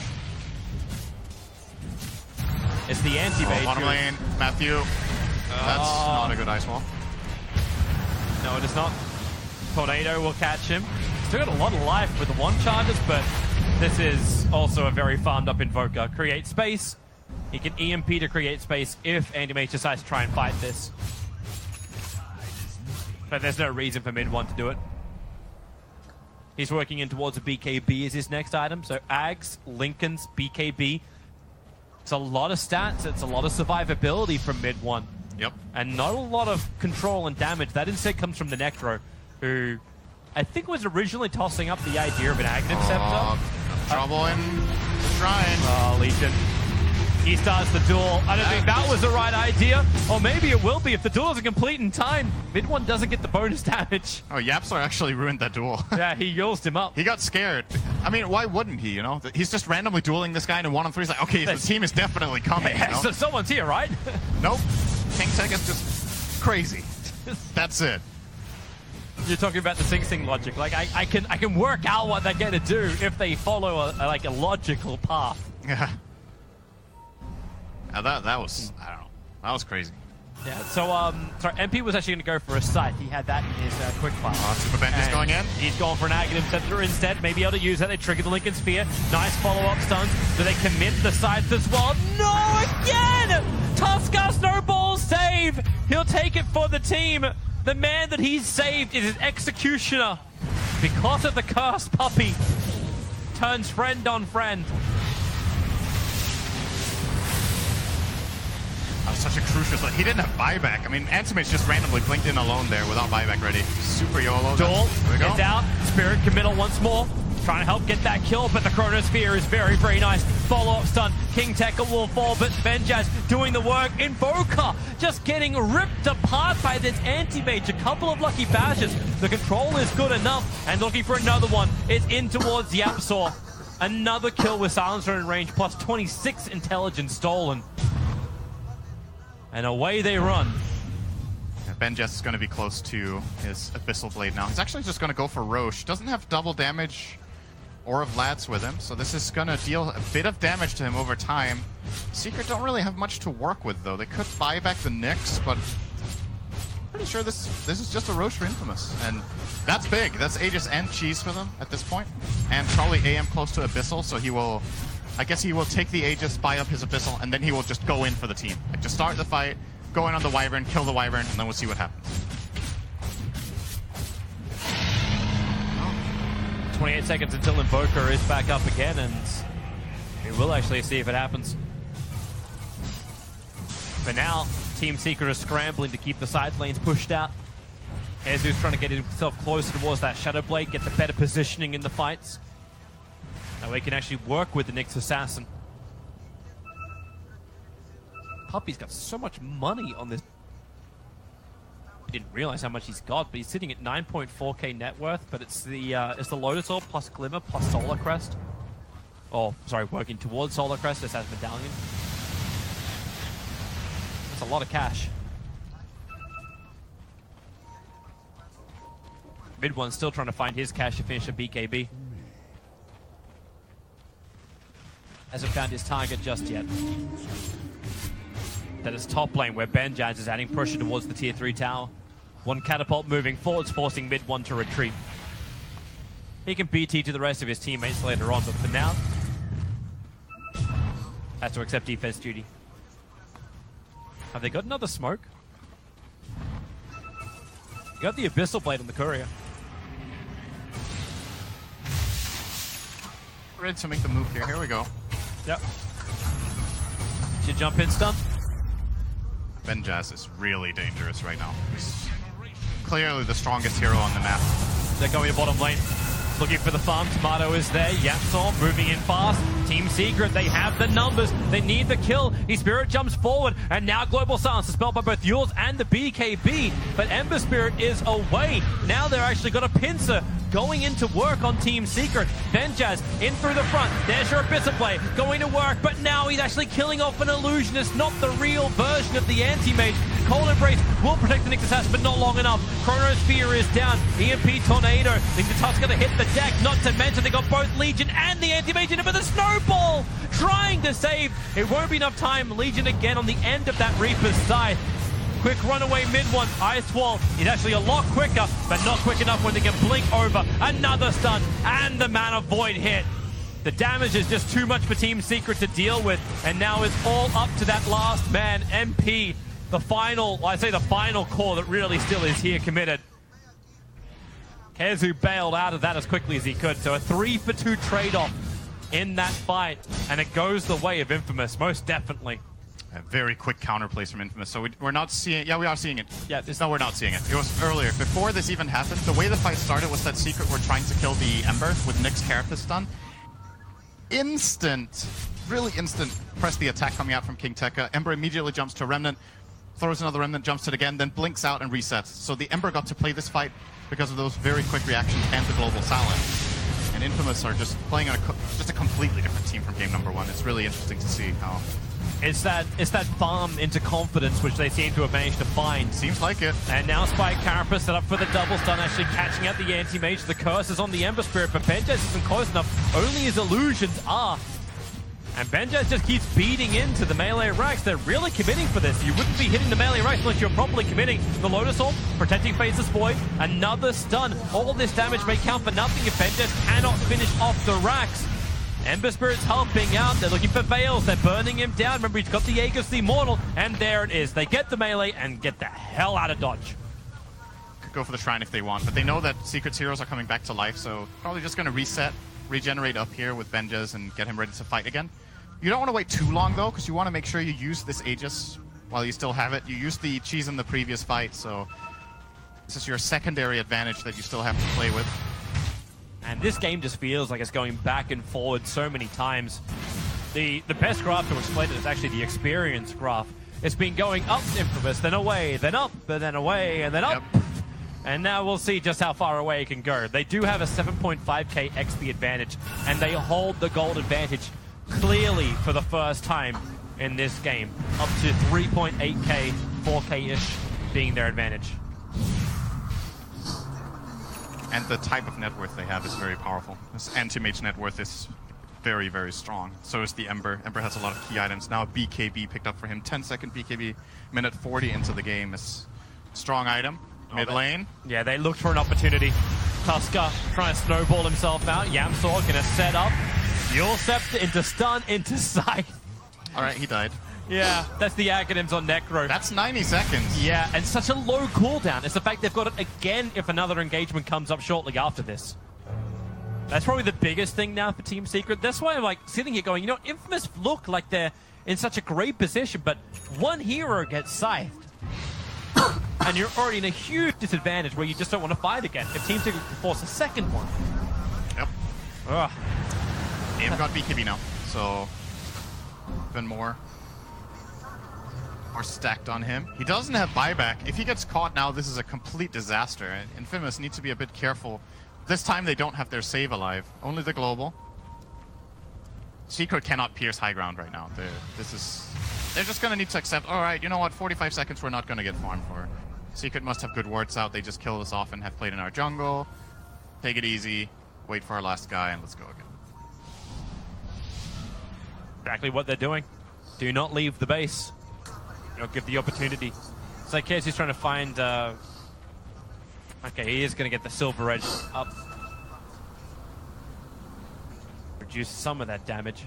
It's the anti-bait. Bottom lane, Matthew. That's not a good ice wall. No, it is not. Tornado will catch him. Still got a lot of life with the 1 charges, but this is also a very farmed up Invoker. Create space. He can EMP to create space if Anti-Mage decides to try and fight this. But there's no reason for mid-1 to do it. He's working in towards a BKB as his next item. So Ags, Linken's, BKB. It's a lot of stats. It's a lot of survivability from mid-1. Yep. And not a lot of control and damage. That instead comes from the Necro, who I think was originally tossing up the idea of an Aghanim Scepter. Trouble in the Shrine. Oh, Legion. He starts the duel. I don't think that was the right idea. Or maybe it will be if the duel isn't complete in time. Mid-1 doesn't get the bonus damage. Oh, Yapsor actually ruined that duel. Yeah, he yulsed him up. He got scared. I mean, why wouldn't he, you know? He's just randomly dueling this guy in a 1-on-3. He's like, okay, the team is definitely coming, you know? So someone's here, right? Nope. King Tech is just crazy. That's it. You're talking about the Sing Sing logic. Like, I can work out what they're going to do if they follow a logical path. Yeah. That was, I don't know, that was crazy. Yeah, so, sorry, MP was actually going to go for a Scythe. He had that in his quick fire. Super Bend is going in. He's gone for an Aghanim Scepter instead. Maybe able to use that. They trigger the Linken Sphere. Nice follow-up stuns. Do they commit the Scythe as well? No, again! Tuskar Snowball save! He'll take it for the team. The man that he's saved is his Executioner. Because of the cursed puppy. Turns friend on friend. Such a crucial slot. He didn't have buyback. I mean, Antimage just randomly blinked in alone there without buyback ready. Super YOLO. Duel There we go. gets out. Spirit committal once more. Trying to help get that kill, but the Chronosphere is very, very nice. Follow-up stun. King Tekka will fall, but Benjaz doing the work. Invoker just getting ripped apart by this anti-mage. A couple of lucky bashes. The control is good enough, and looking for another one. It's in towards Yapsor. Another kill with Silencer in range, plus 26 intelligence stolen. And away they run. Yeah, Benjaz is going to be close to his Abyssal Blade now. He's actually just going to go for Roche. Doesn't have double damage or of Vlads with him, so this is going to deal a bit of damage to him over time. Secret don't really have much to work with, though. They could buy back the Nyx, but pretty sure this is just a Roche for Infamous. And that's big. That's Aegis and Cheese for them at this point. And probably AM close to Abyssal, so he will... I guess he will take the Aegis, buy up his Abyssal, and then he will just go in for the team. Like, just start the fight, go in on the Wyvern, kill the Wyvern, and then we'll see what happens. 28 seconds until Invoker is back up again, and we will actually see if it happens. For now, Team Secret is scrambling to keep the side lanes pushed out. Jesus trying to get himself closer towards that Shadow Blade, get the better positioning in the fights. That way he can actually work with the Nyx Assassin. Puppy's got so much money on this. I didn't realize how much he's got, but he's sitting at 9.4k net worth, but it's the Lotus Orb plus Glimmer plus Solar Crest. Oh, sorry, working towards Solar Crest as Medallion. That's a lot of cash. Mid-1 still trying to find his cash to finish a BKB. Hasn't found his target just yet. That is top lane where Benjaz is adding pressure towards the tier 3 tower. One catapult moving forwards, forcing mid one to retreat. He can BT to the rest of his teammates later on, but for now, has to accept defense duty. Have they got another smoke? You got the Abyssal Blade on the Courier. Ready to make the move here. Here we go. Yep. Should jump in stun. Benjaz is really dangerous right now. He's clearly the strongest hero on the map. They're going to bottom lane. Looking for the farm. Tomato is there. YapzOr moving in fast. Team Secret, they have the numbers. They need the kill. His Spirit jumps forward. And now Global Silence dispelled by both Eul's and the BKB. But Ember Spirit is away. Now they're actually got a pincer going into work on Team Secret. Benjaz in through the front. There's your Abyssal Blade going to work. But now he's actually killing off an Illusionist, not the real version of the Anti-Mage. Cold Embrace will protect the Nyx Assassin, but not long enough. Chronosphere is down. EMP Tornado. Think the Tusk gonna hit the deck, not to mention they got both Legion and the Anti-Mage in it, but the Snowball trying to save. It won't be enough time. Legion again on the end of that Reaper's side. Quick runaway mid one. Ice Wall is actually a lot quicker, but not quick enough when they can blink over. Another stun, and the Mana Void hit. The damage is just too much for Team Secret to deal with, and now it's all up to that last man, MP. The final, well, I say the final core that really still is here committed. KheZu bailed out of that as quickly as he could, so a 3-for-2 trade-off in that fight, and it goes the way of Infamous, most definitely. A very quick counterplays from Infamous. So we're not seeing... Yeah, we are seeing it. Yeah, No, we're not seeing it. It was earlier. Before this even happened, the way the fight started was that Secret were trying to kill the Ember with Nyx Carapace stun. Instant, really instant, press the attack coming out from King Tekka. Ember immediately jumps to Remnant, throws another Remnant, jumps to it again, then blinks out and resets. So the Ember got to play this fight because of those very quick reactions and the global silence. And Infamous are just playing on just a completely different team from game number one. It's really interesting to see how... It's that farm into confidence which they seem to have managed to find. Seems like it. And now Spike Carapace set up for the double stun, actually catching out the Anti-Mage. The curse is on the Ember Spirit, but Benjaz isn't close enough. Only his illusions are. And Benjaz just keeps beating into the melee racks. They're really committing for this. You wouldn't be hitting the melee racks unless you're properly committing. The Lotus Orb, protecting Phaseless Void, another stun. All this damage may count for nothing if Benjaz cannot finish off the racks. Ember Spirit's helping out. They're looking for Veils. They're burning him down. Remember, he's got the Aegis the Immortal, and there it is. They get the melee and get the hell out of dodge. Could go for the Shrine if they want, but they know that Secret's heroes are coming back to life, so probably just going to reset, regenerate up here with Benjaz and get him ready to fight again. You don't want to wait too long, though, because you want to make sure you use this Aegis while you still have it. You used the cheese in the previous fight, so this is your secondary advantage that you still have to play with. And this game just feels like it's going back and forward so many times. The best graph to explain it is actually the experience graph. It's been going up Infamous, then away, then up, and then away, and then up. Yep. And now we'll see just how far away it can go. They do have a 7.5k XP advantage, and they hold the gold advantage clearly for the first time in this game. Up to 3.8k, 4k-ish being their advantage. And the type of net worth they have is very powerful. This Anti-Mage net worth is very, very strong. So is the Ember. Ember has a lot of key items. Now a BKB picked up for him. 10-second BKB, minute 40 into the game is a strong item. Mid lane. Yeah, they looked for an opportunity. Tusker trying to snowball himself out. YapzOr gonna set up. Eul Scepter into stun, into Scythe. Alright, he died. Yeah, that's the Aghanim's on Necro. That's 90 seconds. Yeah, and such a low cooldown. It's the fact they've got it again if another engagement comes up shortly after this. That's probably the biggest thing now for Team Secret. That's why I'm like sitting here going, you know, Infamous look like they're in such a great position, but one hero gets scythed. And you're already in a huge disadvantage where you just don't want to fight again. If Team Secret can force a second one. Yep. Ugh. Aim got BKB now, so even more stacked on him. He doesn't have buyback. If he gets caught now, this is a complete disaster. And Infamous needs to be a bit careful. This time they don't have their save alive. Only the global. Secret cannot pierce high ground right now. They're just going to need to accept, alright, you know what, 45 seconds we're not going to get farmed for. Secret must have good wards out. They just kill us off and have played in our jungle. Take it easy. Wait for our last guy and let's go again. Exactly what they're doing. Do not leave the base. You know, give the opportunity. It's like KheZu's trying to find Okay, he is going to get the Silver Edge up. Reduce some of that damage.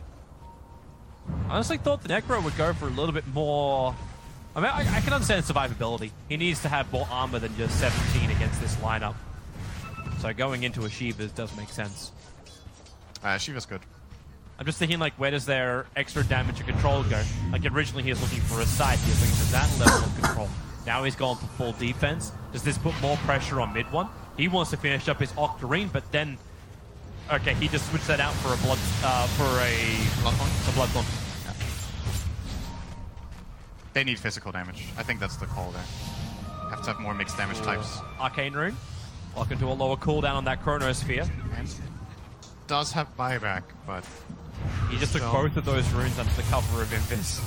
I honestly thought the Necro would go for a little bit more... I mean, I can understand survivability. He needs to have more armor than just 17 against this lineup. So going into a Shiva's does make sense. Shiva's good. I'm just thinking, like, where does their extra damage and control go? Like, originally he was looking for a side, he was looking for that level of control. Now he's gone for full defense. Does this put more pressure on mid one? He wants to finish up his Octarine, but then... Okay, he just switched that out for a blood... Bloodthorn. Yeah. They need physical damage. I think that's the call there. Have to have more mixed damage types. Arcane Rune. Lock into a lower cooldown on that Chronosphere. And does have buyback, but... He just took both of those runes under the cover of Invis.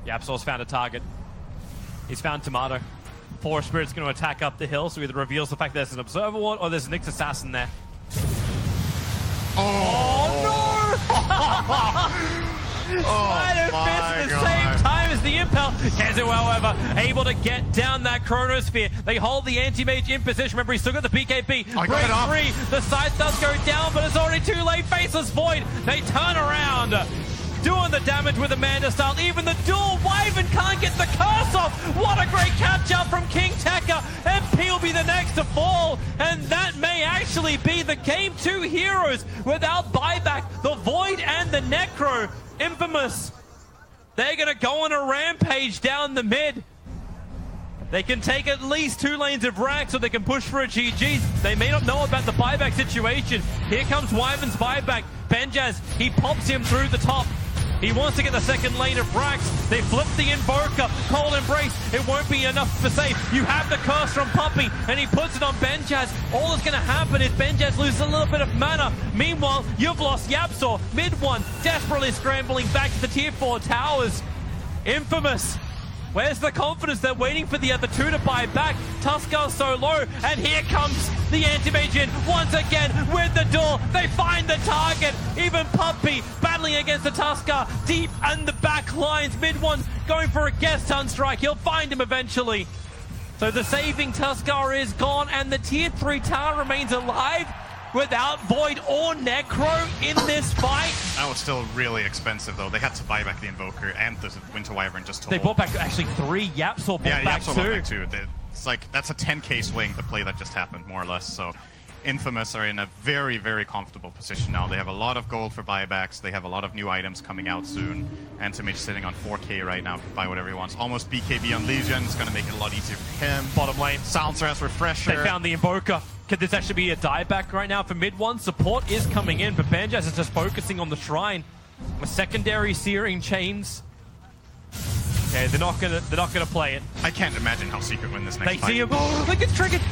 Yapsor's found a target. He's found Tomato. Forest Spirit's going to attack up the hill, so either reveals the fact that there's an Observer Ward or there's a Nyx Assassin there. Oh no! Spider Fist at the same time as the Impel. Kezu, however, able to get down that Chronosphere. They hold the Anti-Mage in position. Remember, he's still got the BKB. Break free. The scythe does go down, but it's already too late. Faceless Void. They turn around. Doing the damage with Amanda style. Even the dual Wyvern can't get the curse off. What a great catch up from King Tekka. MP will be the next to fall. And that may actually be the game. Two heroes without buyback. The Void and the Necro. Infamous. They're going to go on a rampage down the mid. They can take at least 2 lanes of rack so they can push for a GG. They may not know about the buyback situation. Here comes Wyvern's buyback. Benjaz, he pops him through the top. He wants to get the second lane of racks. They flip the Invoker. Cold Embrace. It won't be enough for save. You have the curse from Puppey, and he puts it on Benjaz. All that's going to happen is Benjaz loses a little bit of mana. Meanwhile, you've lost Yapsor. Mid one, desperately scrambling back to the tier 4 towers. Infamous. Where's the confidence? They're waiting for the other two to buy back. Tuskar's so low, and here comes the Anti-Mage in once again with the door. They find the target. Even Puppey battling against the Tuskar deep in the back lines. Mid one going for a guest turn strike. He'll find him eventually. So the saving Tuskar is gone, and the tier 3 tower remains alive without Void or Necro in this fight. That was still really expensive, though. They had to buy back the Invoker and the Winter Wyvern just to They hold. bought back actually 3. Yapsor bought back Yapsor 2. bought back 2. It's like, that's a 10k swing, the play that just happened, more or less. So Infamous are in a very, very comfortable position now. They have a lot of gold for buybacks. They have a lot of new items coming out soon. Anti-Mage sitting on 4k right now. Buy whatever he wants. Almost BKB on Legion. It's going to make it a lot easier for him. Bottom lane. Silencer has Refresher. They found the Invoker. Could this actually be a dieback right now for mid one? Support is coming in, but Benjaz is just focusing on the Shrine. A secondary Searing Chains. Okay, they're not gonna play it. I can't imagine how Secret win this next They fight. see him. Oh, look, it's triggered.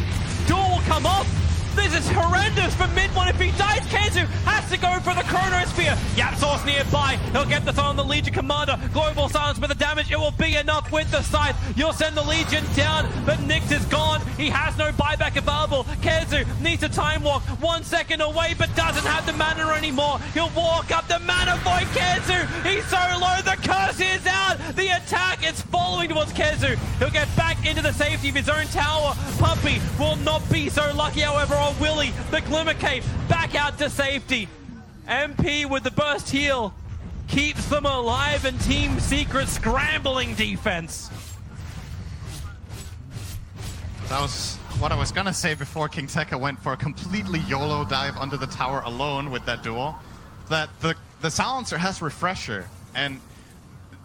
Door will come off. This is horrendous for mid one. If he dies, Kezu has to go for the Chronosphere. Yapsor's nearby. He'll get this on the Legion Commander. Global Silence with the damage. It will be enough with the Scythe. You'll send the Legion down, but Nyx is gone. He has no buyback available. Kezu needs a time walk. 1 second away, but doesn't have the mana anymore. He'll walk up the mana void. Kezu, he's so low. The curse is out. The attack is following towards Kezu. He'll get back into the safety of his own tower. Puppey will not be so lucky, however, on Willie. The Glimmer Cape back out to safety. MP with the burst heal keeps them alive, and Team Secret scrambling defense. That was what I was gonna say before King Tekka went for a completely YOLO dive under the tower alone with that duel. That the Silencer has Refresher, and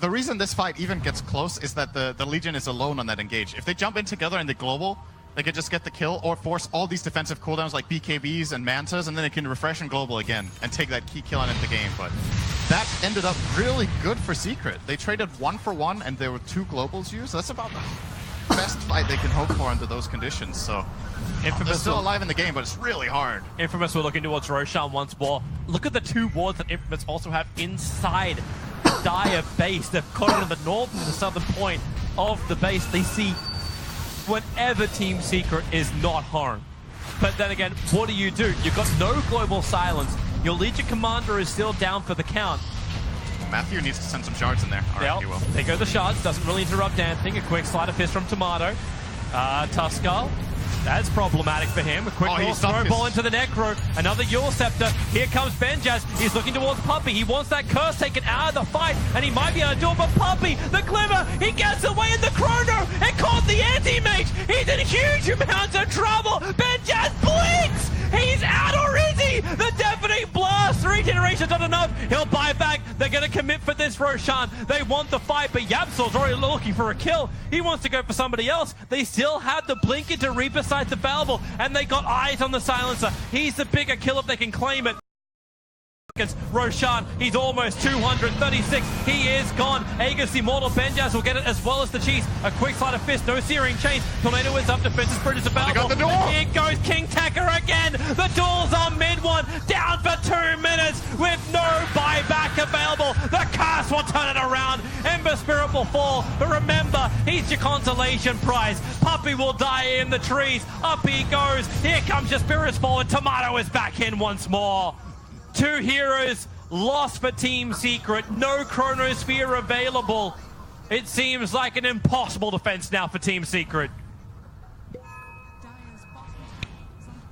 the reason this fight even gets close is that the Legion is alone on that engage. If they jump in together in the global, they could just get the kill or force all these defensive cooldowns like BKBs and Mantas, and then they can refresh and global again and take that key kill and end the game. But that ended up really good for Secret. They traded 1 for 1 and there were 2 globals used. That's about the best fight they can hope for under those conditions. So Infamous they're still alive in the game, but it's really hard. Infamous will look into towards Roshan once more. Look at the 2 wards that Infamous also have inside the Dire base. They've caught it on the northern and the southern point of the base. They see whenever Team Secret is not harmed. But then again, what do? You've got no global silence. Your Legion Commander is still down for the count. Matthew needs to send some shards in there. All right, he will. There go the shards. Doesn't really interrupt anything. A quick sleight of fist from Tomato. Tuskar. That's problematic for him. A quick little snowball into the Necro. Another Eul Scepter. Here comes Benjaz. He's looking towards Puppey. He wants that curse taken out of the fight, and he might be able to do it, but Puppey, the Glimmer, he gets away in the Chrono and caught the Anti-Mage. He's in huge amounts of trouble. Benjaz blinks. He's out already. The Deafening Blast. Regeneration's not enough. He'll buy back. They're going to commit for this, Roshan. They want the fight, but YapzOr's already looking for a kill. He wants to go for somebody else. They still have the blink into Reaper sights available, and they got eyes on the Silencer. He's the bigger kill if they can claim it. Roshan, he's almost 236. He is gone. Aegis Immortal. Benjaz will get it as well as the Cheese. A quick sleight of fist, no Searing Chains. Tornado is up, defensive sprint is available. Got the door. Here goes KingTekker again. The duel's on mid one, down for 2 minutes with no buyback available. The curse will turn it around. Ember Spirit will fall, but remember, he's your consolation prize. Puppey will die in the trees. Up he goes. Here comes your Spirits forward. Tomato is back in once more. 2 heroes lost for Team Secret. No Chronosphere available. It seems like an impossible defense now for Team Secret.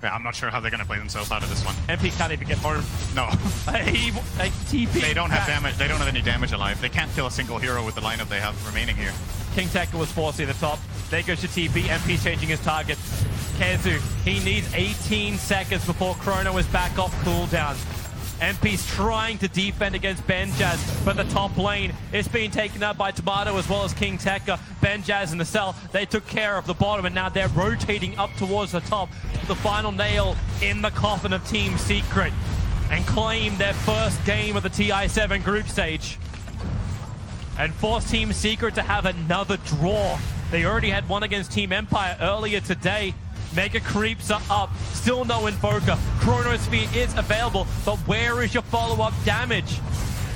Yeah, I'm not sure how they're going to play themselves out of this one. MP can't even get home. No. TP. They don't have damage. They don't have any damage alive. They can't kill a single hero with the lineup they have remaining here. KingTekker was forcing the top. There goes to TP. MP's changing his target. KheZu, he needs 18 seconds before Chrono is back off cooldown. MP's trying to defend against Benjaz, but the top lane is being taken up by Tomato as well as KingTekker. Benjaz and the Cell, they took care of the bottom, and now they're rotating up towards the top. The final nail in the coffin of Team Secret, and claim their first game of the TI7 group stage. And force Team Secret to have another draw. They already had one against Team Empire earlier today. Mega creeps are up, still no Invoker. Chronosphere is available, but where is your follow-up damage?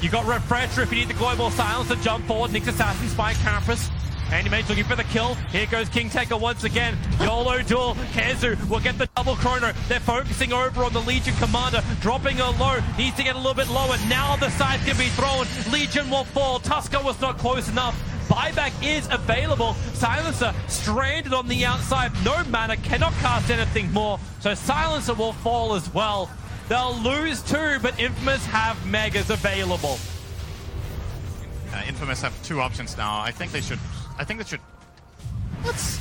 You got Refresher if you need the Global Silence to jump forward. Nyx Assassin, Spy Campus. Anti-Mage looking for the kill. Here goes KingTekker once again. YOLO duel. KheZu will get the double Chrono. They're focusing over on the Legion Commander, dropping her low. Needs to get a little bit lower. Now the scythe can be thrown. Legion will fall. Tuskar was not close enough. Buyback is available. Silencer stranded on the outside. No mana, cannot cast anything more. So Silencer will fall as well. They'll lose 2, but Infamous have Megas available. Infamous have 2 options now. I think they should.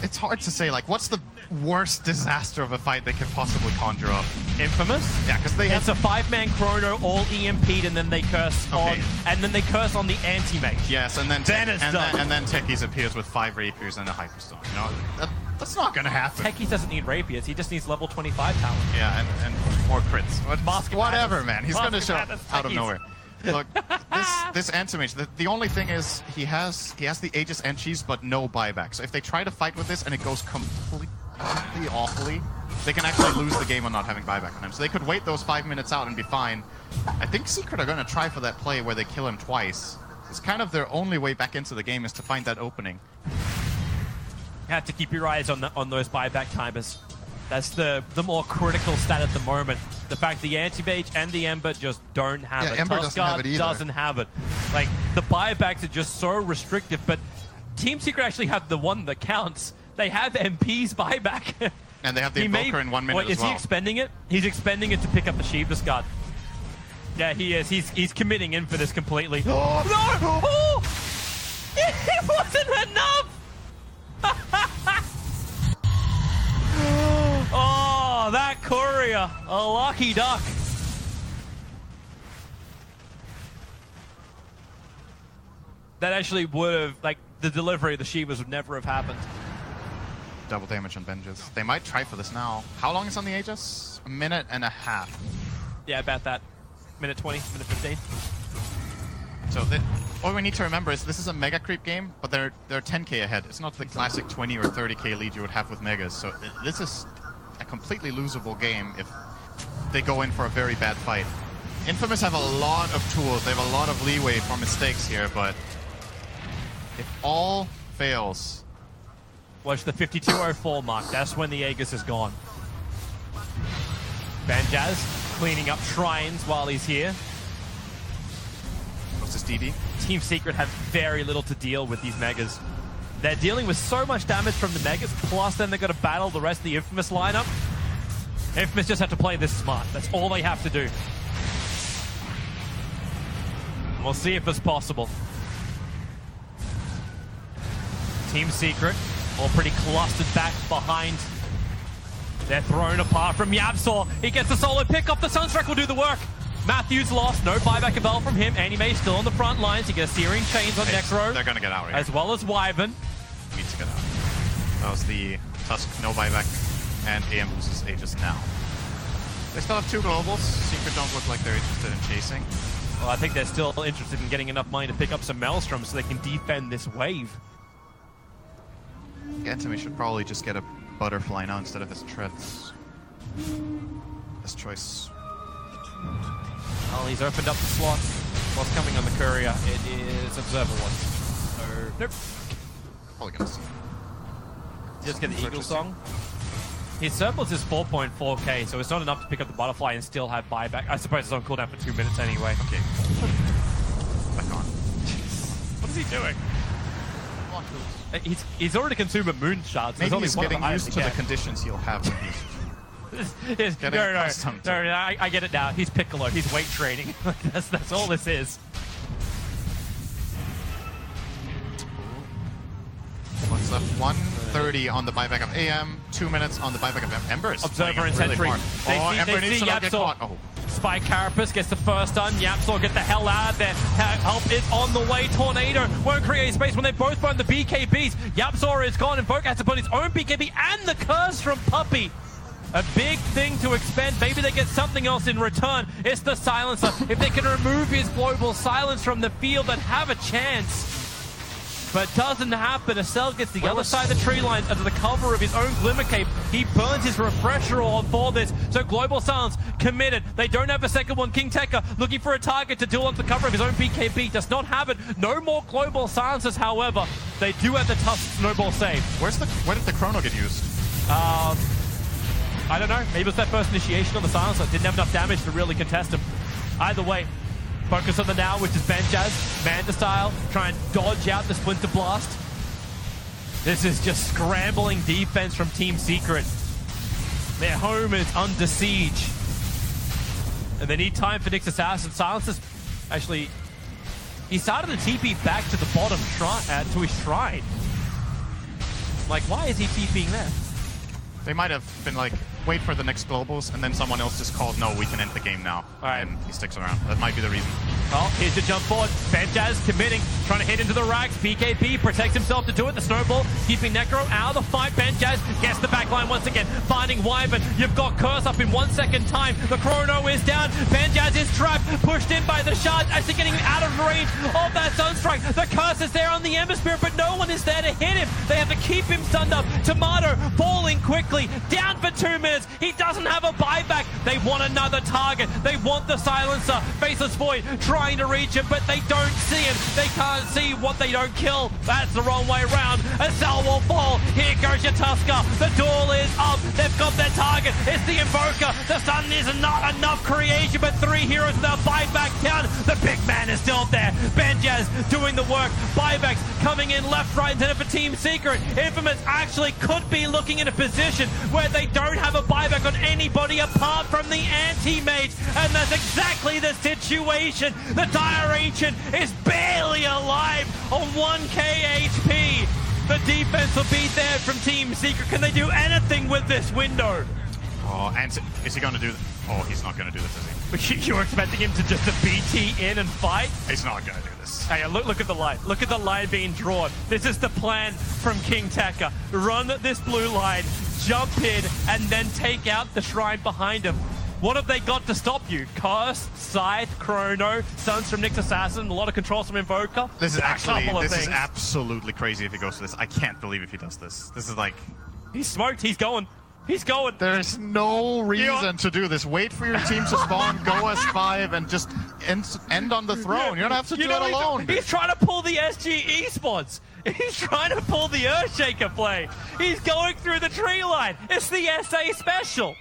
It's hard to say. Like, what's the worst disaster of a fight they can possibly conjure up? Infamous? Yeah, because they it's a 5-man Chrono, all EMP'd, and then they curse on, and then they curse on the Anti-Mage. Yes, and then Techies appears with 5 rapiers and a Hyperstorm. You know, that's not gonna happen. Techies doesn't need rapiers; he just needs level 25 talent. Yeah, and more crits. Whatever, Madness. man. He's gonna show up out of nowhere. Look, this Anti-Mage, the only thing is he has the Aegis and Cheese, but no buyback. So if they try to fight with this and it goes completely awfully, they can actually lose the game on not having buyback on him. So they could wait those 5 minutes out and be fine. I think Secret are going to try for that play where they kill him twice. It's kind of their only way back into the game is to find that opening. You have to keep your eyes on those buyback timers. That's the more critical stat at the moment. The fact the Anti-Mage and the Ember just don't have it. Ember doesn't have it either. Doesn't have it. Like, the buybacks are just so restrictive, but Team Secret actually have the one that counts. They have MP's buyback. And they have the Invoker in 1 minute as well. Is he expending it? He's expending it to pick up the Sheeva's Guard. Yeah, he is. He's committing in for this completely. Oh, no! Oh! It wasn't enough! Oh, that courier, a lucky duck. That actually would have, like, the delivery of the Shivas would never have happened. Double damage on Benjaz. They might try for this now. How long is on the Aegis? 1.5 minutes. Yeah, about that. Minute 20, minute 15. So all we need to remember is this is a mega creep game, but they're 10k ahead. It's not the classic 20 or 30k lead you would have with megas. So this is a completely losable game if they go in for a very bad fight. Infamous have a lot of tools. They have a lot of leeway for mistakes here, but if all fails... Watch the 52:04 mark. That's when the Aegis is gone. Benjaz cleaning up shrines while he's here. What's this DD? Team Secret have very little to deal with these megas. They're dealing with so much damage from the Megas, plus then they've got to battle the rest of the Infamous lineup. Infamous just have to play this smart. That's all they have to do. We'll see if it's possible. Team Secret, all pretty clustered back behind their throne, apart from YapzOr. He gets the solo pick up. The Sunstrike will do the work. Matthews lost. No buyback available from him. Anime still on the front lines. You get a Searing Chains on Necro. They're going to get out here. As well as Wyvern. Needs to get out. That was the Tusk, no buyback, and AM loses Aegis now. They still have 2 globals. Secret don't look like they're interested in chasing. Well, I think they're still interested in getting enough money to pick up some Maelstrom so they can defend this wave. Enemy should probably just get a Butterfly now instead of his Treads. His choice. Well, he's opened up the slot. What's coming on the courier? It is Observer 1. So, nope. Probably gonna see. Just get the Eagle Song. His surplus is 4.4k, so it's not enough to pick up the Butterfly and still have buyback. I suppose it's on cooldown for 2 minutes anyway. Okay. Back on. What is he doing? He's already consumed a Moon Shard. So maybe he's getting used to the conditions he'll have when he's no, I get it now. He's Piccolo. He's weight training. that's all this is. What's left? 1:30 on the buyback of AM, 2 minutes on the buyback of Ember. Observer and Sentry. Ember needs to not get caught. Oh. Spike Carapace gets the first stun. YapzOr get the hell out of there. Help is on the way. Tornado won't create space when they both burn the BKBs. YapzOr is gone. Invoker has to put his own BKB and the curse from Puppey. A big thing to expend. Maybe they get something else in return. It's the Silencer. If they can remove his global silence from the field, they'd have a chance. But doesn't happen. Acel gets the other side of the tree line under the cover of his own Glimmer Cape. He burns his Refresher on for this. So Global Silence committed. They don't have a second one. King Tekka looking for a target to deal on the cover of his own BKB. Does not have it. No more Global Silences, however. They do have the Tusk snowball save. Where did the Chrono get used? I don't know. Maybe it was that first initiation on the Silencer. Didn't have enough damage to really contest him. Either way, focus on the now, which is Benjaz, Manta style, try and dodge out the Splinter Blast. This is just scrambling defense from Team Secret. Their home is under siege. And they need time for Nyx Assassin. Silencer's actually, he started the TP back to the bottom to his shrine. Like, why is he TPing there? They might have been like, wait for the next globals, and then someone else just called, no, we can end the game now. All right. And he sticks around. That might be the reason. Oh, here's the jump forward. Benjaz committing, trying to hit into the racks. BKB protects himself to do it. The snowball keeping Necro out of the fight. Benjaz gets the backline once again, finding Wyvern. You've got Curse up in 1 second time. The Chrono is down. Benjaz is trapped, pushed in by the shards, actually getting out of range of that Sunstrike. The Curse is there on the Ember Spirit, but no one is there to hit him. They have to keep him stunned up. Tomato falling quickly, down for 2 minutes. He doesn't have a buyback. They want another target. They want the Silencer. Faceless Void trying to reach him, but they don't see him. They can't see what they don't kill. That's the wrong way around. Acel will fall. Here goes your Tusker. The duel is up. They've got their target. It's the Invoker. The Sun is not enough creation, but 3 heroes now buyback down. The big man is still there. Benjaz doing the work. Buybacks coming in left, right, and center for Team Secret. Infamous actually could be looking in a position where they don't have a buyback on anybody apart from the anti-mage, and that's exactly the situation. The Dire Ancient is barely alive on 1k HP. The defense will be there from Team Secret. Can they do anything with this window? Oh, and is he going to do this? Oh, he's not going to do this, is he? You were expecting him to just BT in and fight? He's not going to do this. Hey, look at the line. Look at the line being drawn. This is the plan from King Tekka. Run this blue line, jump in, and then take out the shrine behind him. What have they got to stop you? Curse, Scythe, Chrono, Suns from Nyx Assassin, a lot of controls from Invoker. This is is absolutely crazy if he goes to this. I can't believe if he does this. This is like... He's smoked. He's going. He's going. There's no reason to do this. Wait for your team to spawn, go S5, and just end on the throne. You don't have to do it alone. He's trying to pull the SG Esports. He's trying to pull the Earthshaker play. He's going through the tree line. It's the SA special.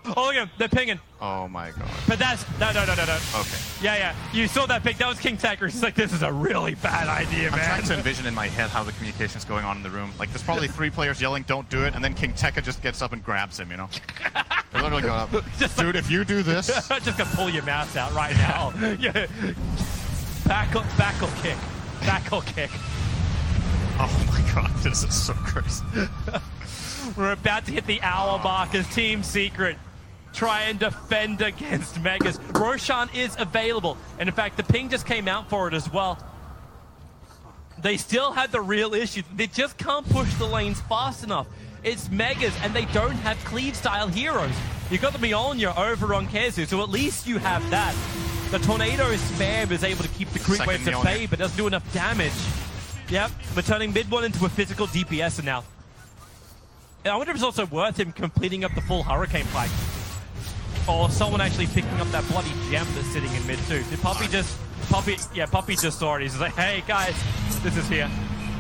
Oh, look at him. They're pinging. Oh my god. But that's... No. Okay. Yeah. You saw that pick. That was King Tekker. He's like, this is a really bad idea, man. I'm trying to envision in my head how the communication's going on in the room. Like, there's probably 3 players yelling, don't do it, and then King Tekker just gets up and grabs him, you know? They're literally going up. Dude, if you do this... just gonna pull your mouse out right now. Yeah. Back or kick. Back or kick. Oh my god, this is so crazy. We're about to hit the hour mark as Team Secret try and defend against Megas. Roshan is available, and in fact, the ping just came out for it as well. They still had the real issue. They just can't push the lanes fast enough. It's Megas, and they don't have cleave-style heroes. You got the Mjolnir over on Kezu, so at least you have that. The Tornado spam is able to keep the creep waves at bay, but doesn't do enough damage. Yep, we're turning mid one into a physical DPS now. I wonder if it's also worth him completing up the full Hurricane Pike. Or someone actually picking up that bloody gem that's sitting in mid too. Did Puppey just... Puppey just saw it. He's like, hey guys, this is here.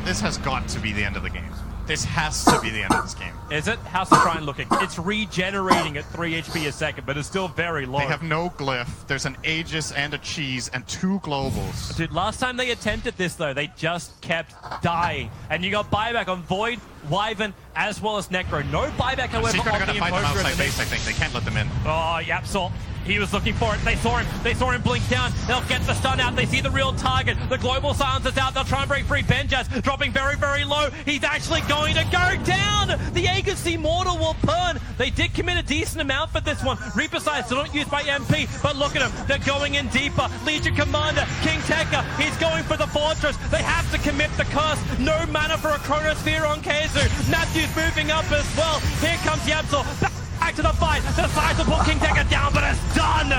This has got to be the end of the game. This has to be the end of this game. Is it? How's the Shrine looking? It's regenerating at 3 HP a second, but it's still very low. They have no glyph. There's an Aegis and a Cheese and 2 globals. Dude, last time they attempted this, though, they just kept dying. And you got buyback on Void, Wyvern, as well as Necro. No buyback, however, Secret are on going the to fight them Invoker. outside base, I think. They can't let them in. Oh, Yapsol. He was looking for it. They saw him. They saw him blink down. They'll get the stun out. They see the real target. The global silence is out. They'll try and break free. Benjaz dropping very, very low. He's actually going to go down. The Aegis Immortal will burn. They did commit a decent amount for this one. Reaper Sight still not used by MP, but look at them. They're going in deeper. Legion Commander, King Tekker, he's going for the Fortress. They have to commit the curse. No mana for a Chronosphere on Kezu. Matthews moving up as well. Here comes Yapsol. Back to the fight. The sides will put King Tekker down, but it's done.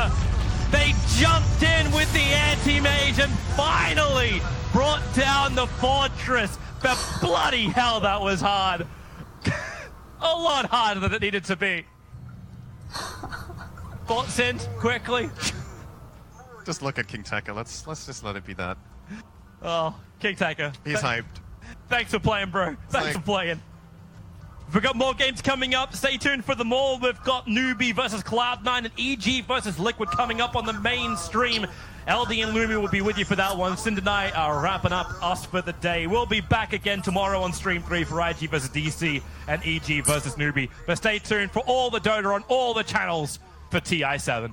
They jumped in with the anti-mage and finally brought down the Fortress. But bloody hell, that was hard. A lot harder than it needed to be. Thoughts in quickly. Just look at King Tekker. Let's just let it be that. Oh, King Tekker. He's hyped. Thanks for playing, bro. Thanks for playing. We've got more games coming up. Stay tuned for them all. We've got Newbie versus Cloud9 and EG versus Liquid coming up on the main stream. LD and Lumi will be with you for that one. Sind and I are wrapping up us for the day. We'll be back again tomorrow on Stream 3 for IG versus DC and EG versus Newbie. But stay tuned for all the Dota on all the channels for TI7.